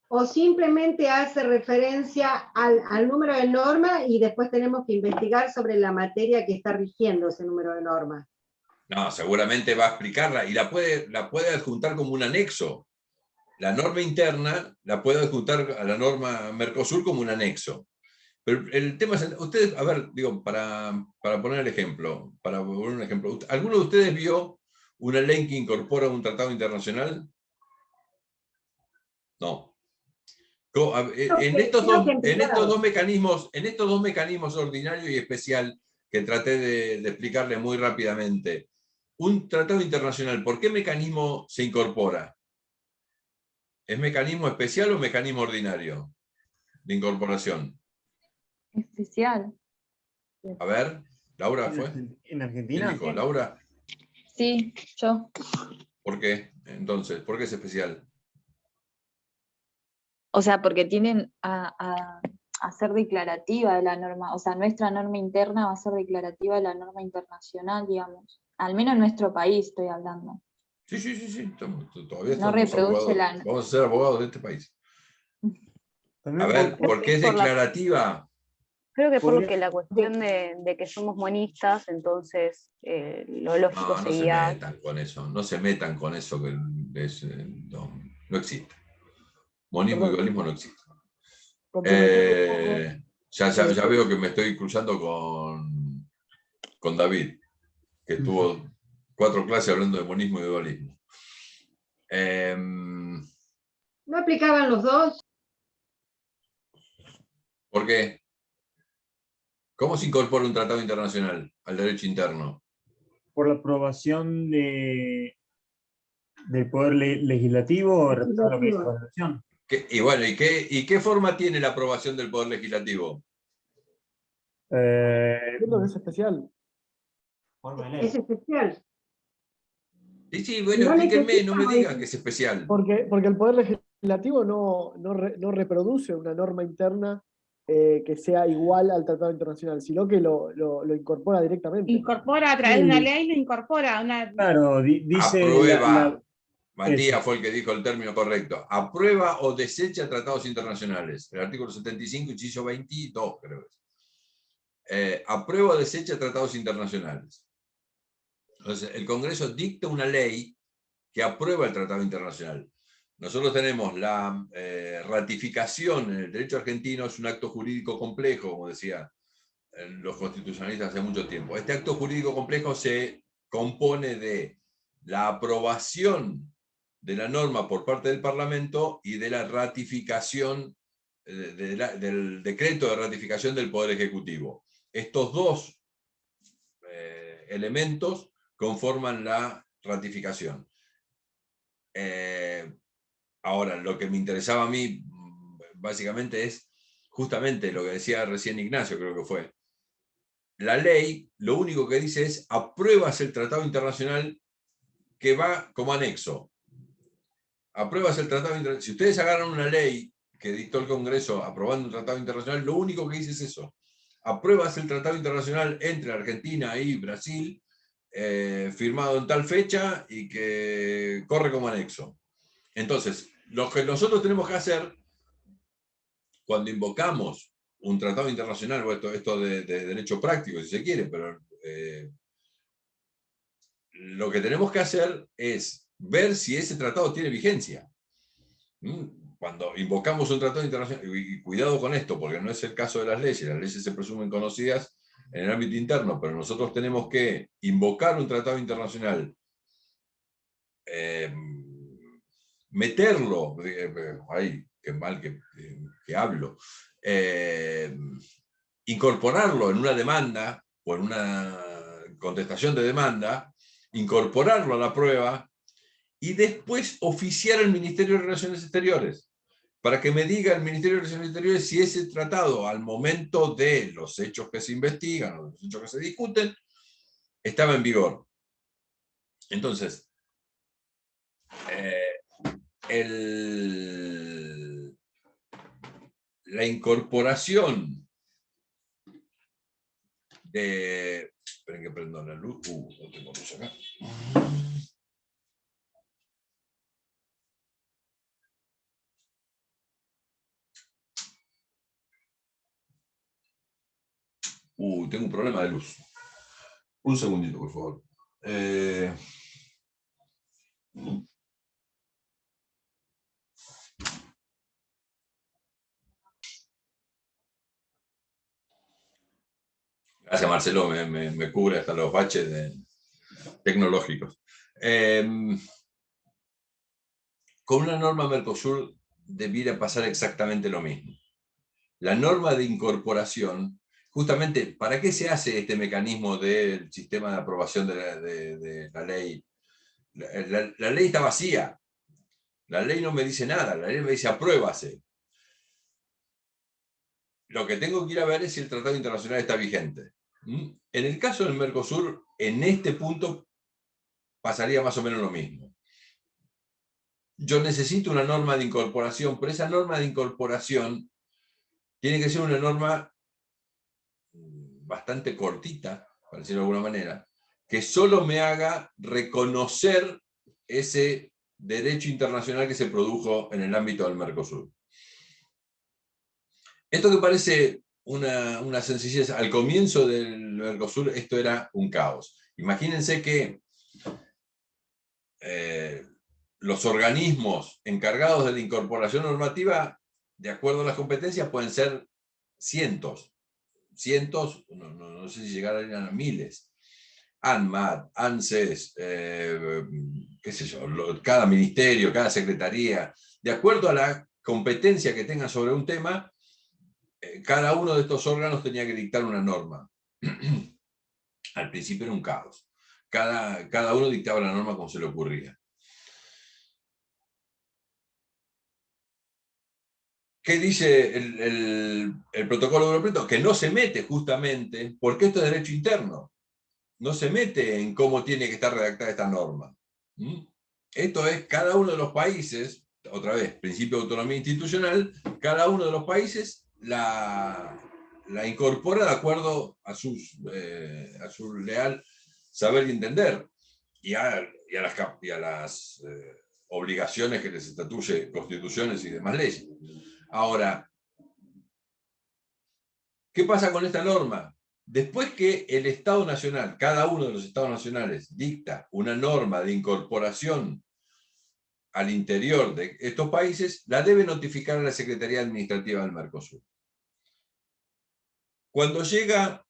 o simplemente hace referencia al número de norma y después tenemos que investigar sobre la materia que está rigiendo ese número de norma? No, seguramente va a explicarla y la puede adjuntar como un anexo. La norma interna la puede adjuntar a la norma Mercosur como un anexo. Pero el tema es, ustedes, a ver, digo, para poner el ejemplo, ¿alguno de ustedes vio una ley que incorpora un tratado internacional? No. En estos dos mecanismos ordinario y especial que traté de explicarle muy rápidamente, un tratado internacional, ¿por qué mecanismo se incorpora? ¿Es mecanismo especial o mecanismo ordinario? de incorporación? Especial. A ver, Laura fue. ¿En ¿Quién Argentina? dijo? ¿Laura? Sí, yo. ¿Por qué? Entonces, ¿por qué es especial? O sea, porque tienden a ser declarativa de la norma. O sea, nuestra norma interna va a ser declarativa de la norma internacional, digamos. Al menos en nuestro país estoy hablando. Sí. Todavía No estamos reproduce abogados. Vamos a ser abogados de este país. A También ver, ¿por qué es por la- declarativa? Creo que por lo Podría- que la cuestión de que somos monistas, entonces lo lógico No se sería... metan con eso. No se metan con eso que no existe. Monismo y Perdón. dualismo no existe. Complementando Ya veo que me estoy cruzando con David, que tuvo 4 clases hablando de monismo y dualismo. ¿No aplicaban los dos? ¿Por qué? ¿Cómo se incorpora un tratado internacional al derecho interno? por la aprobación del poder legislativo respecto a lo que dice la Constitución. ¿Y qué forma tiene la aprobación del Poder Legislativo? entiendo que es especial. Forma de ley. Es especial. Sí, bueno, No explíquenme, no me necesitamos digan que es especial. Porque el Poder Legislativo no reproduce una norma interna que sea igual al Tratado Internacional, sino que lo incorpora directamente. Incorpora a través de una ley, lo incorpora una... Claro, dice Aprueba. Matías eso. fue el que dijo el término correcto. Aprueba o desecha tratados internacionales. El artículo 75, inciso 22, creo que es. Aprueba o desecha tratados internacionales. Entonces, el Congreso dicta una ley que aprueba el tratado internacional. Nosotros tenemos la ratificación en el derecho argentino, es un acto jurídico complejo, como decían los constitucionalistas hace mucho tiempo. Este acto jurídico complejo se compone de la aprobación de la norma por parte del Parlamento y de la ratificación del decreto de ratificación del Poder Ejecutivo. Estos dos elementos conforman la ratificación. Ahora, lo que me interesaba a mí, básicamente, es justamente lo que decía recién Ignacio, creo que fue. La ley, lo único que dice es, apruebas el tratado internacional que va como anexo. Apruebas el tratado internacional. Si ustedes agarran una ley que dictó el Congreso aprobando un tratado internacional, lo único que dice es eso. Apruebas el tratado internacional entre Argentina y Brasil, firmado en tal fecha y que corre como anexo. Entonces, lo que nosotros tenemos que hacer cuando invocamos un tratado internacional, o esto de derecho práctico, si se quiere, pero lo que tenemos que hacer es ver si ese tratado tiene vigencia. Cuando invocamos un tratado internacional, y cuidado con esto, porque no es el caso de las leyes se presumen conocidas en el ámbito interno, pero nosotros tenemos que invocar un tratado internacional, meterlo, ay, qué mal que hablo, incorporarlo en una demanda o en una contestación de demanda, incorporarlo a la prueba y después oficiar al Ministerio de Relaciones Exteriores para que me diga el Ministerio de Relaciones Exteriores si ese tratado al momento de los hechos que se investigan o los hechos que se discuten estaba en vigor. Entonces, la incorporación de... Esperen que prendo la luz. No tengo luz acá. Tengo un problema de luz. Un segundito, por favor. Gracias, Marcelo, me cubre hasta los baches tecnológicos. Con una norma Mercosur debiera pasar exactamente lo mismo. La norma de incorporación, justamente, ¿para qué se hace este mecanismo del sistema de aprobación de la ley? La ley está vacía. La ley no me dice nada, la ley me dice apruébase. lo que tengo que ir a ver es si el tratado internacional está vigente. En el caso del Mercosur, en este punto pasaría más o menos lo mismo. Yo necesito una norma de incorporación, pero esa norma de incorporación tiene que ser una norma bastante cortita, por decirlo de alguna manera, que solo me haga reconocer ese derecho internacional que se produjo en el ámbito del Mercosur. Esto que parece una sencillez, al comienzo del Mercosur esto era un caos. Imagínense que los organismos encargados de la incorporación normativa, de acuerdo a las competencias, pueden ser cientos, no sé si llegaran a miles. ANMAT, ANSES, qué sé yo, cada ministerio, cada secretaría, de acuerdo a la competencia que tengan sobre un tema, cada uno de estos órganos tenía que dictar una norma. Al principio era un caos. Cada uno dictaba la norma como se le ocurría. ¿Qué dice el protocolo europeo? Que no se mete justamente, porque esto es derecho interno, no se mete en cómo tiene que estar redactada esta norma. Esto es cada uno de los países, otra vez, principio de autonomía institucional, cada uno de los países la incorpora de acuerdo a su leal saber y entender, y a las obligaciones que les estatuye constituciones y demás leyes. Ahora, ¿qué pasa con esta norma? Después que el Estado Nacional, cada uno de los Estados Nacionales, dicta una norma de incorporación al interior de estos países, la debe notificar a la Secretaría Administrativa del Mercosur. Cuando llega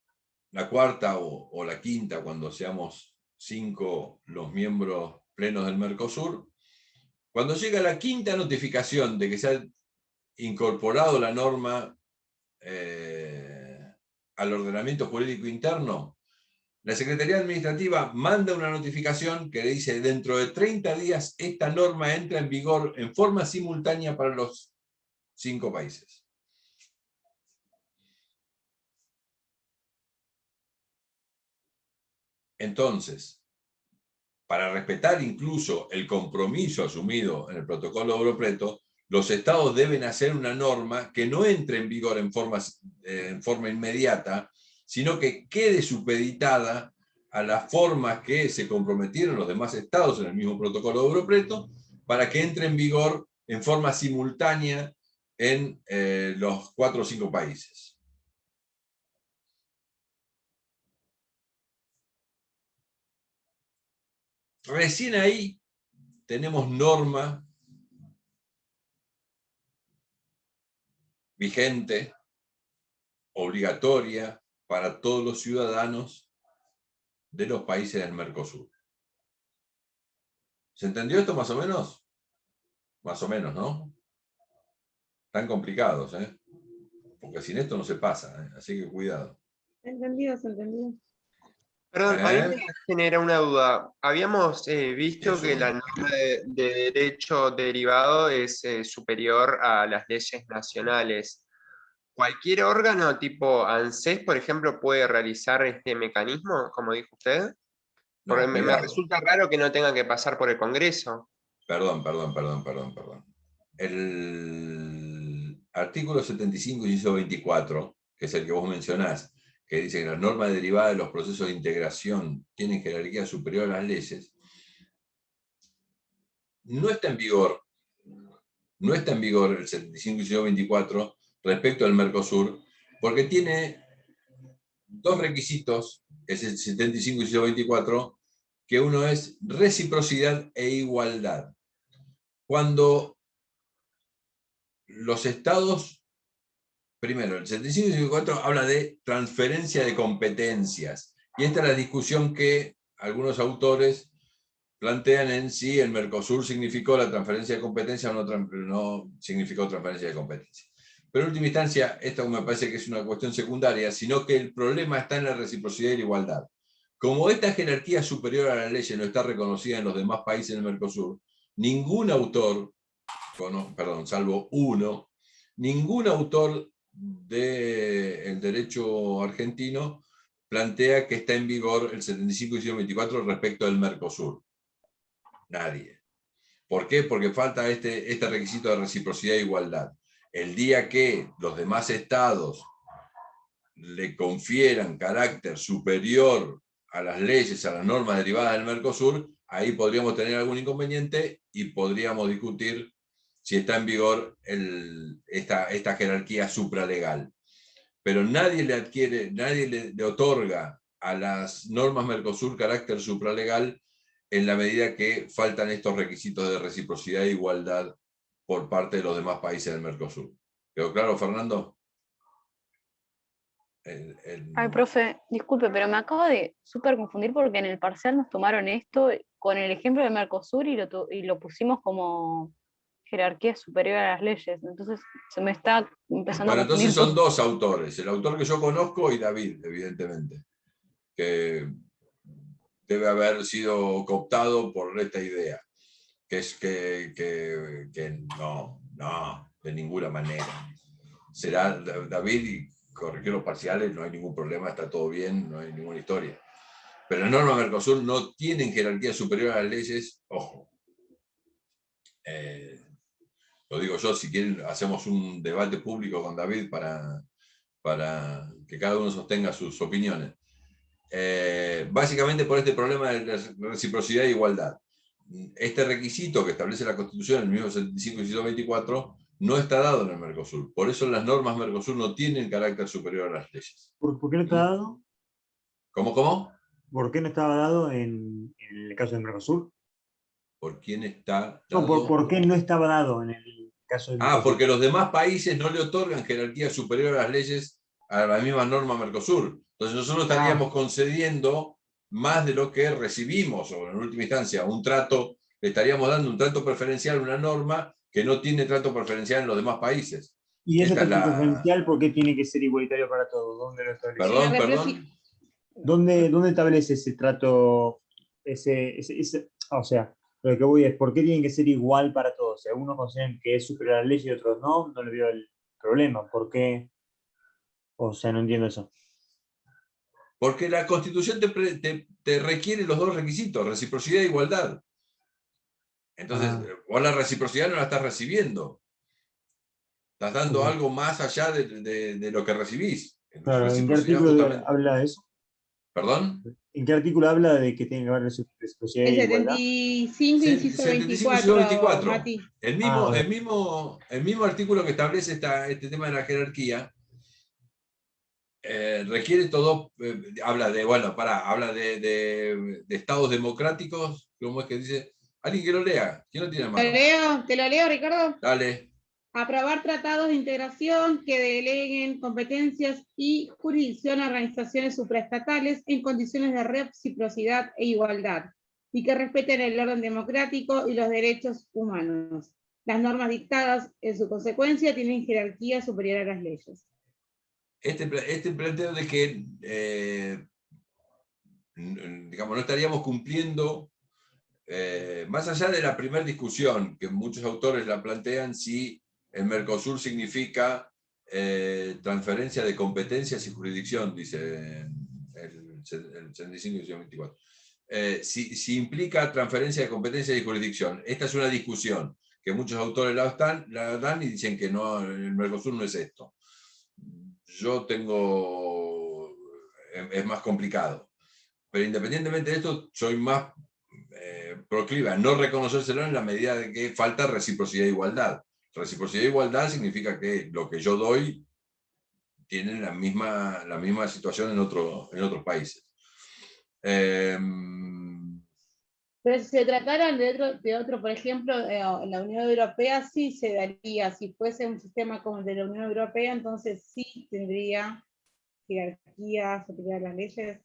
la cuarta o la quinta, cuando seamos 5 los miembros plenos del Mercosur, cuando llega la quinta notificación de que se ha incorporado la norma al ordenamiento jurídico interno, la Secretaría Administrativa manda una notificación que le dice: dentro de 30 días esta norma entra en vigor en forma simultánea para los 5 países. Entonces, para respetar incluso el compromiso asumido en el protocolo europeo, los estados deben hacer una norma que no entre en vigor en forma inmediata, sino que quede supeditada a las formas que se comprometieron los demás estados en el mismo protocolo europeo, para que entre en vigor en forma simultánea en los 4 o 5 países. Recién ahí tenemos norma vigente, obligatoria para todos los ciudadanos de los países del Mercosur. ¿Se entendió esto más o menos? Más o menos, ¿no? Tan complicados, ¿eh? Porque sin esto no se pasa, ¿eh? Así que cuidado. Entendido, se entendió. Perdón, a mí me genera una duda. Habíamos visto que la norma de derecho derivado es superior a las leyes nacionales. ¿Cualquier órgano tipo ANSES, por ejemplo, puede realizar este mecanismo, como dijo usted? Porque No, me cuidado. resulta raro que no tenga que pasar por el Congreso. Perdón. El artículo 75, inciso 24, que es el que vos mencionás, que dice que las normas derivadas de los procesos de integración tienen jerarquía superior a las leyes, no está en vigor el 75, inciso 24 respecto al Mercosur, porque tiene 2 requisitos, es el 75, inciso 24, que uno es reciprocidad e igualdad. Cuando los estados, primero, el 75 y 54 habla de transferencia de competencias, y esta es la discusión que algunos autores plantean en si el Mercosur significó la transferencia de competencia o no significó transferencia de competencia. Pero en última instancia, esto me parece que es una cuestión secundaria, sino que el problema está en la reciprocidad y la igualdad. Como esta jerarquía superior a la ley no está reconocida en los demás países del Mercosur, ningún autor, salvo uno, ningún autor del derecho argentino plantea que está en vigor el 75 y 24 respecto del Mercosur? Nadie. ¿Por qué? Porque falta este requisito de reciprocidad e igualdad. El día que los demás estados le confieran carácter superior a las leyes, a las normas derivadas del Mercosur, ahí podríamos tener algún inconveniente y podríamos discutir si está en vigor esta jerarquía supralegal. Pero nadie le otorga a las normas Mercosur carácter supralegal en la medida que faltan estos requisitos de reciprocidad e igualdad por parte de los demás países del Mercosur. ¿Quedó claro, Fernando? Ay, profe, disculpe, pero me acabo de súper confundir porque en el parcial nos tomaron esto con el ejemplo de Mercosur y lo pusimos como jerarquía superior a las leyes. Entonces se me está empezando Bueno, a confundir. entonces son dos autores, el autor que yo conozco y David, evidentemente, que debe haber sido cooptado por esta idea, que es que no, de ninguna manera. Será David y corrigió los parciales, no hay ningún problema, está todo bien, no hay ninguna historia. Pero las normas Mercosur no tienen jerarquía superior a las leyes, ojo. Lo digo yo, si quieren hacemos un debate público con David para que cada uno sostenga sus opiniones. Básicamente por este problema de reciprocidad e igualdad. Este requisito que establece la Constitución, el mismo 75 y 124, no está dado en el Mercosur. Por eso las normas Mercosur no tienen carácter superior a las leyes. ¿Por qué no está dado? ¿Cómo? ¿Por qué no estaba dado en el caso del Mercosur? ¿Por quién está No, dado? ¿por qué no estaba dado en el caso del Mercosur? Porque los demás países no le otorgan jerarquía superior a las leyes a la misma norma Mercosur. Entonces nosotros estaríamos concediendo más de lo que recibimos, o en última instancia, le estaríamos dando un trato preferencial a una norma que no tiene trato preferencial en los demás países. ¿Y ese Esta es trato la... preferencial por qué tiene que ser igualitario para todos? ¿Dónde lo establece? Perdón. ¿Dónde establece ese trato? O sea, lo que voy es, ¿por qué tiene que ser igual para todos? Si algunos consideran que es superior a la ley y otros no le veo el problema. ¿Por qué? O sea, no entiendo eso. Porque la Constitución te requiere los dos requisitos, reciprocidad e igualdad. Entonces, vos la reciprocidad no la estás recibiendo. Estás dando algo más allá de lo que recibís. Claro, ¿en qué artículo habla de eso? ¿Perdón? ¿En qué artículo habla de que tiene que haber reciprocidad El e igualdad? 75, inciso 24, Mati. El mismo artículo que establece este tema de la jerarquía requiere todo, habla de estados democráticos, ¿cómo es que dice? Alguien que lo lea, ¿quién lo tiene en mano? ¿Te lo leo, Ricardo? Dale. Aprobar tratados de integración que deleguen competencias y jurisdicción a organizaciones supraestatales en condiciones de reciprocidad e igualdad, y que respeten el orden democrático y los derechos humanos. Las normas dictadas, en su consecuencia, tienen jerarquía superior a las leyes. Este planteo de que, digamos, no estaríamos cumpliendo, más allá de la primera discusión, que muchos autores la plantean, si el Mercosur significa transferencia de competencias y jurisdicción, dice el 75 y 24. Si implica transferencia de competencias y jurisdicción. Esta es una discusión que muchos autores la dan y dicen que no, el Mercosur no es esto. Yo es más complicado. Pero independientemente de esto, soy más proclive a no reconocérselo en la medida de que falta reciprocidad e igualdad. Reciprocidad e igualdad significa que lo que yo doy tiene la misma situación en otros países. Pero si se trataran de otro, por ejemplo, en la Unión Europea sí se daría, si fuese un sistema como el de la Unión Europea, entonces sí tendría jerarquía superior a las leyes.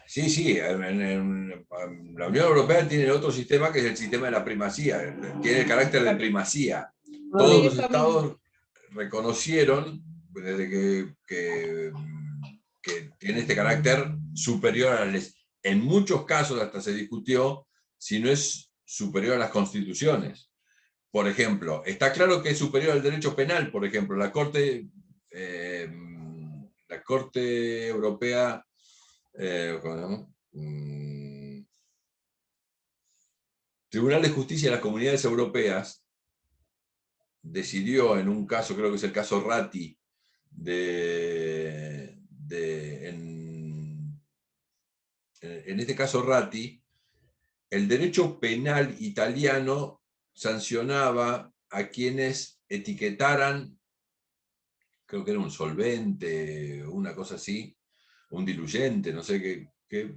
Sí, la Unión Europea tiene otro sistema que es el sistema de la primacía, tiene el carácter de primacía. Todos los estados reconocieron desde que tiene este carácter superior a las leyes. En muchos casos hasta se discutió si no es superior a las constituciones. por ejemplo, está claro que es superior al derecho penal, por ejemplo, la Corte Europea, ¿cómo se llama? Tribunal de Justicia de las Comunidades Europeas decidió en un caso, creo que es el caso Ratti, en este caso Ratti, el derecho penal italiano sancionaba a quienes etiquetaran, creo que era un solvente, una cosa así, un diluyente, no sé qué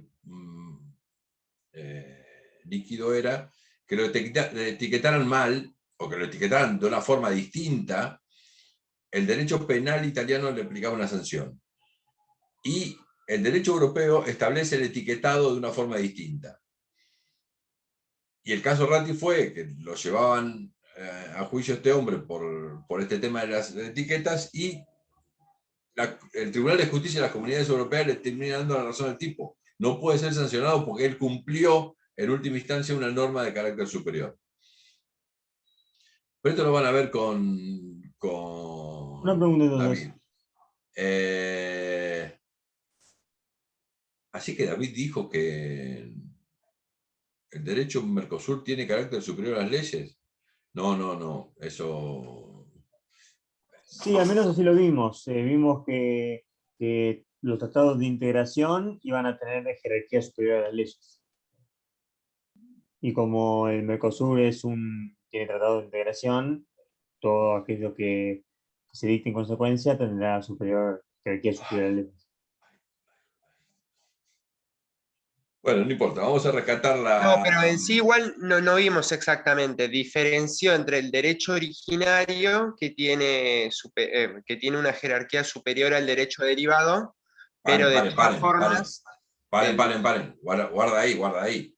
líquido era, que lo etiquetaran mal, o que lo etiquetaran de una forma distinta, el derecho penal italiano le aplicaba una sanción. Y el derecho europeo establece el etiquetado de una forma distinta. Y el caso Ratti fue que lo llevaban a juicio este hombre por este tema de las etiquetas, y el Tribunal de Justicia de las Comunidades Europeas le termina dando la razón al tipo. No puede ser sancionado porque él cumplió en última instancia una norma de carácter superior. Pero esto lo van a ver con Una pregunta entonces. David. Así que David dijo que el derecho Mercosur tiene carácter superior a las leyes. No, eso... Sí, al menos así lo vimos. Vimos que los tratados de integración iban a tener jerarquía superior a las leyes. Y como el Mercosur tiene tratado de integración, todo aquello que se dicte en consecuencia tendrá jerarquía superior a las leyes. Bueno, no importa, vamos a rescatar la... No, pero en sí igual no vimos exactamente. Diferenció entre el derecho originario, que tiene una jerarquía superior al derecho derivado, pero de todas formas... Paren. Guarda ahí.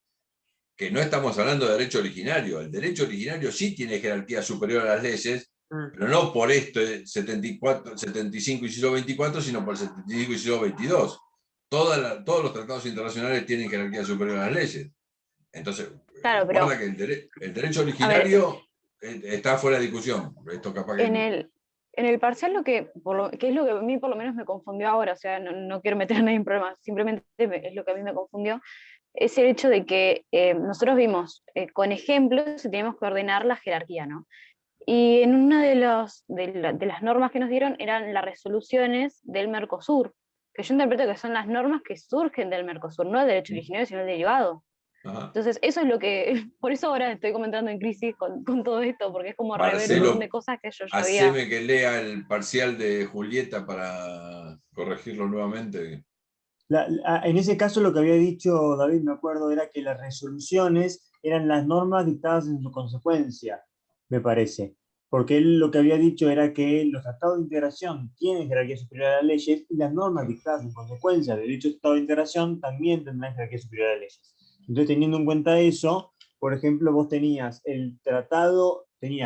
Que no estamos hablando de derecho originario. El derecho originario sí tiene jerarquía superior a las leyes, pero no por esto 75 y siglo 24, sino por el 75 y siglo 22. Todos los tratados internacionales tienen jerarquía superior a las leyes. Entonces, claro, pero, guarda que el derecho originario está fuera de discusión. Esto capaz que... En el parcial, que es lo que a mí por lo menos me confundió ahora, o sea, no quiero meter a nadie en problemas, simplemente es lo que a mí me confundió, es el hecho de que nosotros vimos con ejemplos si teníamos que ordenar la jerarquía, ¿no? Y en una de las normas que nos dieron eran las resoluciones del Mercosur, que yo interpreto que son las normas que surgen del Mercosur, no el derecho originario, sino el derivado. Ajá. Entonces, eso es lo que, por eso ahora estoy comentando en crisis con todo esto, porque es como rever un Marcelo, montón de cosas que yo ya había... haceme que lea el parcial de Julieta para corregirlo nuevamente. En ese caso lo que había dicho David, me acuerdo, era que las resoluciones eran las normas dictadas en su consecuencia, me parece. Porque él lo que había dicho era que los tratados de integración tienen jerarquía superior a las leyes y las normas dictadas en consecuencia de dicho tratado de integración también tendrán jerarquía superior a las leyes. Entonces, teniendo en cuenta eso, por ejemplo, vos tenías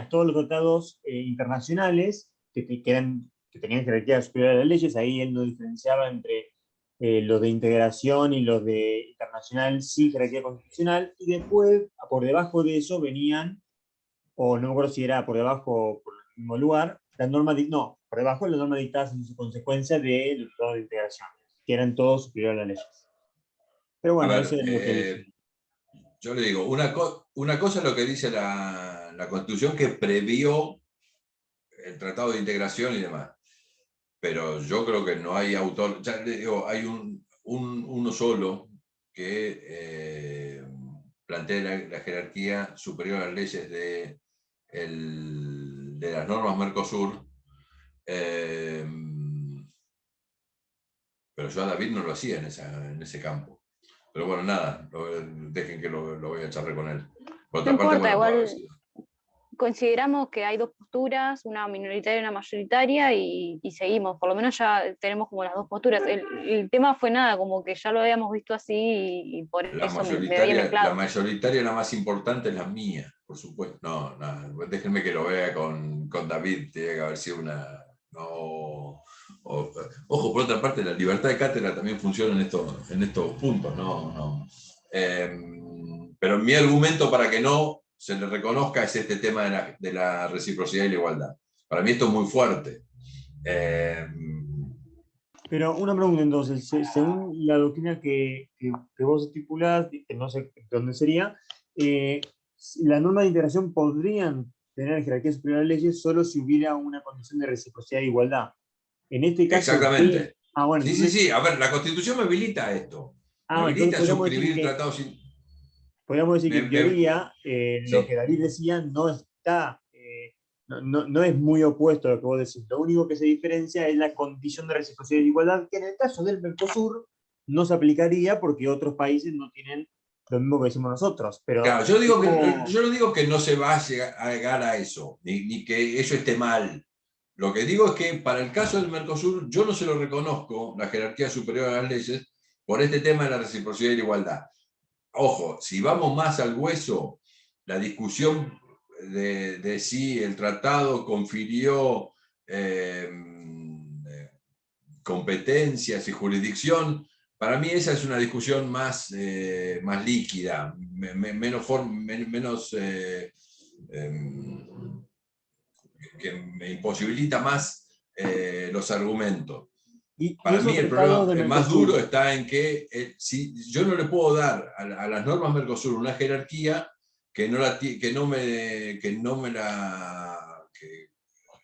todos los tratados internacionales que tenían jerarquía superior a las leyes, ahí él no diferenciaba entre los de integración y los de internacional sin jerarquía constitucional, y después, por debajo de eso, venían, o no me acuerdo si era por debajo o por el mismo lugar, las normas, por debajo las normas dictadas en su consecuencia de los tratados de integración, que eran todos superiores a las leyes. Pero bueno, ver, eso es lo que dice. Yo le digo, una cosa es lo que dice la Constitución, que previó el Tratado de Integración y demás. Pero yo creo que no hay autor, ya le digo, hay uno solo que plantea la jerarquía superior a las leyes de las normas Mercosur, pero yo a David no lo hacía en ese campo. Pero bueno, nada, dejen que lo voy a charlar con él. Por otra No parte, importa, bueno, igual consideramos que hay dos posturas, una minoritaria y una mayoritaria, y seguimos, por lo menos ya tenemos como las dos posturas. El tema fue nada, como que ya lo habíamos visto así y por eso me había mezclado. La mayoritaria, la más importante, es la mía, por supuesto. No, déjenme que lo vea con David, tiene que haber sido una... No, ojo, por otra parte, la libertad de cátedra también funciona en estos puntos, ¿no? Pero mi argumento para que no se le reconozca es este tema de la reciprocidad y la igualdad. Para mí esto es muy fuerte. Pero una pregunta entonces, según la doctrina que vos estipulás, que no sé dónde sería, las normas de integración podrían tener jerarquía superior a las leyes solo si hubiera una condición de reciprocidad e igualdad. En este caso... Exactamente. Bueno, sí, entonces, sí. A ver, la Constitución me habilita esto. Me habilita a suscribir tratados... Podríamos decir que en teoría lo sí. que David decía no está... No es muy opuesto a lo que vos decís. Lo único que se diferencia es la condición de reciprocidad e igualdad, que en el caso del Mercosur no se aplicaría porque otros países no tienen lo mismo que decimos nosotros. Pero claro, yo no digo que no se va a llegar a eso, ni que eso esté mal. Lo que digo es que para el caso del Mercosur yo no se lo reconozco, la jerarquía superior a las leyes, por este tema de la reciprocidad y la igualdad. Ojo, si vamos más al hueso, la discusión de si el tratado confirió competencias y jurisdicción, para mí esa es una discusión más líquida, menos que me imposibilita más los argumentos. Para mí el problema más duro está en que si yo no le puedo dar a las normas Mercosur una jerarquía que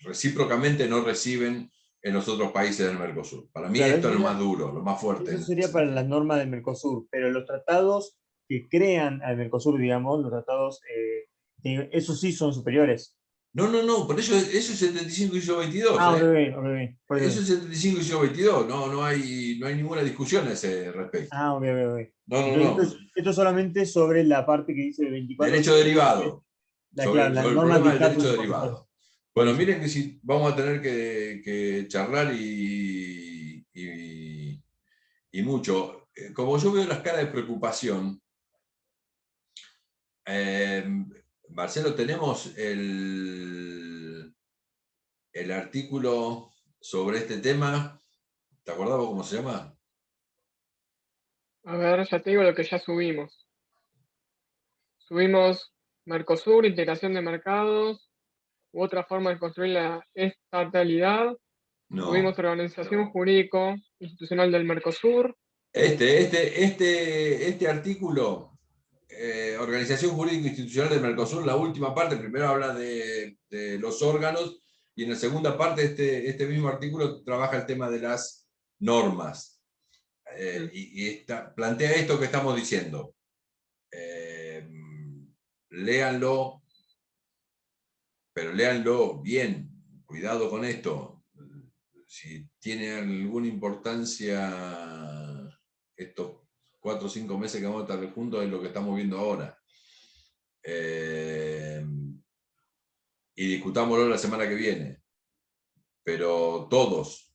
recíprocamente no reciben en los otros países del Mercosur. Para mí esto es lo más duro, lo más fuerte. Eso sería para las normas del Mercosur, pero los tratados que crean al Mercosur, digamos, los tratados, esos sí son superiores. No, por eso es 75 y 22. Ok. Eso es 75 y 22. No hay ninguna discusión a ese respecto. Ok. No. Esto solamente sobre la parte que dice 24. Derecho derivado. Sobre el problema del derecho derivado. Bueno, miren que si vamos a tener que charlar y mucho. Como yo veo las caras de preocupación, Marcelo, tenemos el artículo sobre este tema. ¿Te acordás cómo se llama? A ver, ya te digo lo que ya subimos. Subimos Mercosur, integración de mercados, u otra forma de construir la estatalidad. No. Subimos organización jurídico institucional del Mercosur. Este artículo, organización jurídico institucional del Mercosur, la última parte, primero habla de los órganos y en la segunda parte este mismo artículo trabaja el tema de las normas. Plantea esto que estamos diciendo. Léanlo, pero léanlo bien, cuidado con esto. Si tiene alguna importancia estos 4 o 5 meses que vamos a estar juntos, es lo que estamos viendo ahora. Y discutámoslo la semana que viene. Pero todos,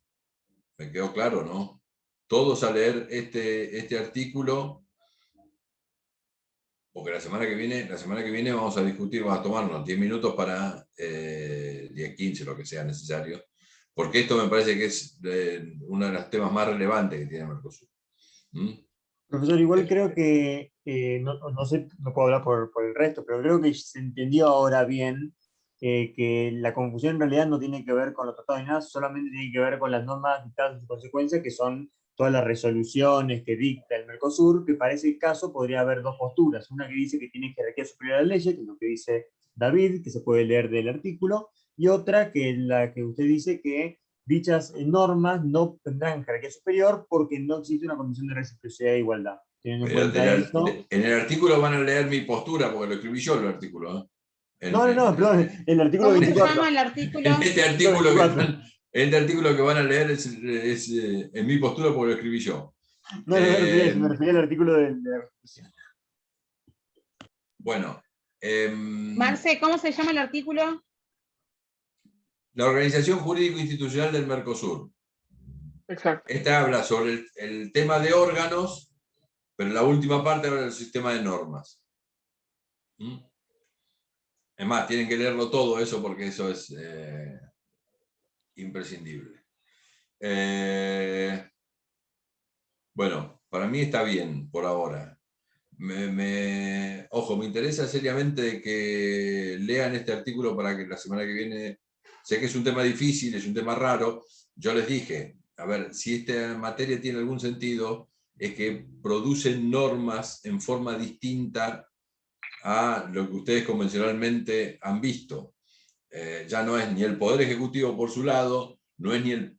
me quedó claro, ¿no? Todos a leer este artículo, porque la semana que viene vamos a discutir, vamos a tomarnos 10 minutos para 10, 15, lo que sea necesario, porque esto me parece que es uno de los temas más relevantes que tiene Mercosur. Profesor, igual creo que, no sé, no puedo hablar por el resto, pero creo que se entendió ahora bien que la confusión en realidad no tiene que ver con los tratados ni nada, solamente tiene que ver con las normas dictadas en consecuencia, que son todas las resoluciones que dicta el Mercosur, que para ese caso podría haber dos posturas. Una que dice que tiene jerarquía superior a la ley, que es lo que dice David, que se puede leer del artículo, y otra que es la que usted dice que dichas normas no tendrán jerarquía superior porque no existe una condición de reciprocidad e igualdad. Teniendo en cuenta esto... En el artículo van a leer mi postura, porque lo escribí yo el artículo. Perdón, el artículo ¿Cómo 24. se llama el artículo? Este artículo que van a leer es en mi postura porque lo escribí yo. No me refería al artículo de la Constitución. Bueno. Marce, ¿cómo se llama el artículo? La Organización Jurídico Institucional del Mercosur. Exacto. Esta habla sobre el tema de órganos, pero en la última parte habla del sistema de normas. Es más, tienen que leerlo todo eso porque eso es imprescindible. Bueno, para mí está bien por ahora. Ojo, me interesa seriamente que lean este artículo para que la semana que viene, sé que es un tema difícil, es un tema raro, yo les dije, a ver, si esta materia tiene algún sentido, es que producen normas en forma distinta a lo que ustedes convencionalmente han visto. Ya no es ni el Poder Ejecutivo por su lado, no es ni el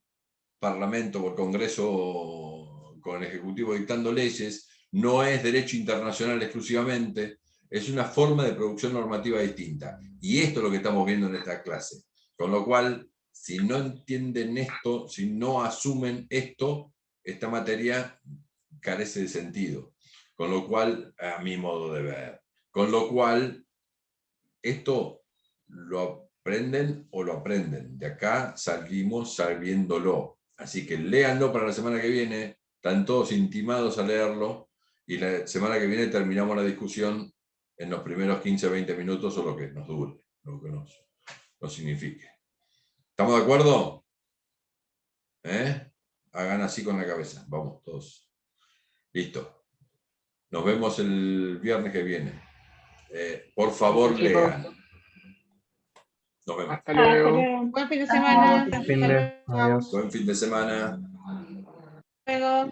Parlamento o el Congreso con el Ejecutivo dictando leyes, no es derecho internacional exclusivamente, es una forma de producción normativa distinta. Y esto es lo que estamos viendo en esta clase. Con lo cual, si no entienden esto, si no asumen esto, esta materia carece de sentido. Con lo cual, a mi modo de ver. Con lo cual, esto lo aprenden o lo aprenden. De acá salimos sabiéndolo. Así que léanlo para la semana que viene. Están todos intimados a leerlo. Y la semana que viene terminamos la discusión en los primeros 15-20 minutos o lo que nos dure, lo que nos signifique. ¿Estamos de acuerdo? Hagan así con la cabeza. Vamos todos. Listo. Nos vemos el viernes que viene. Por favor, Sí, chicos. lean. Nos vemos. Hasta luego. Buen fin de semana. Fin de- Hasta luego. Adiós. Buen fin de semana. Hasta luego.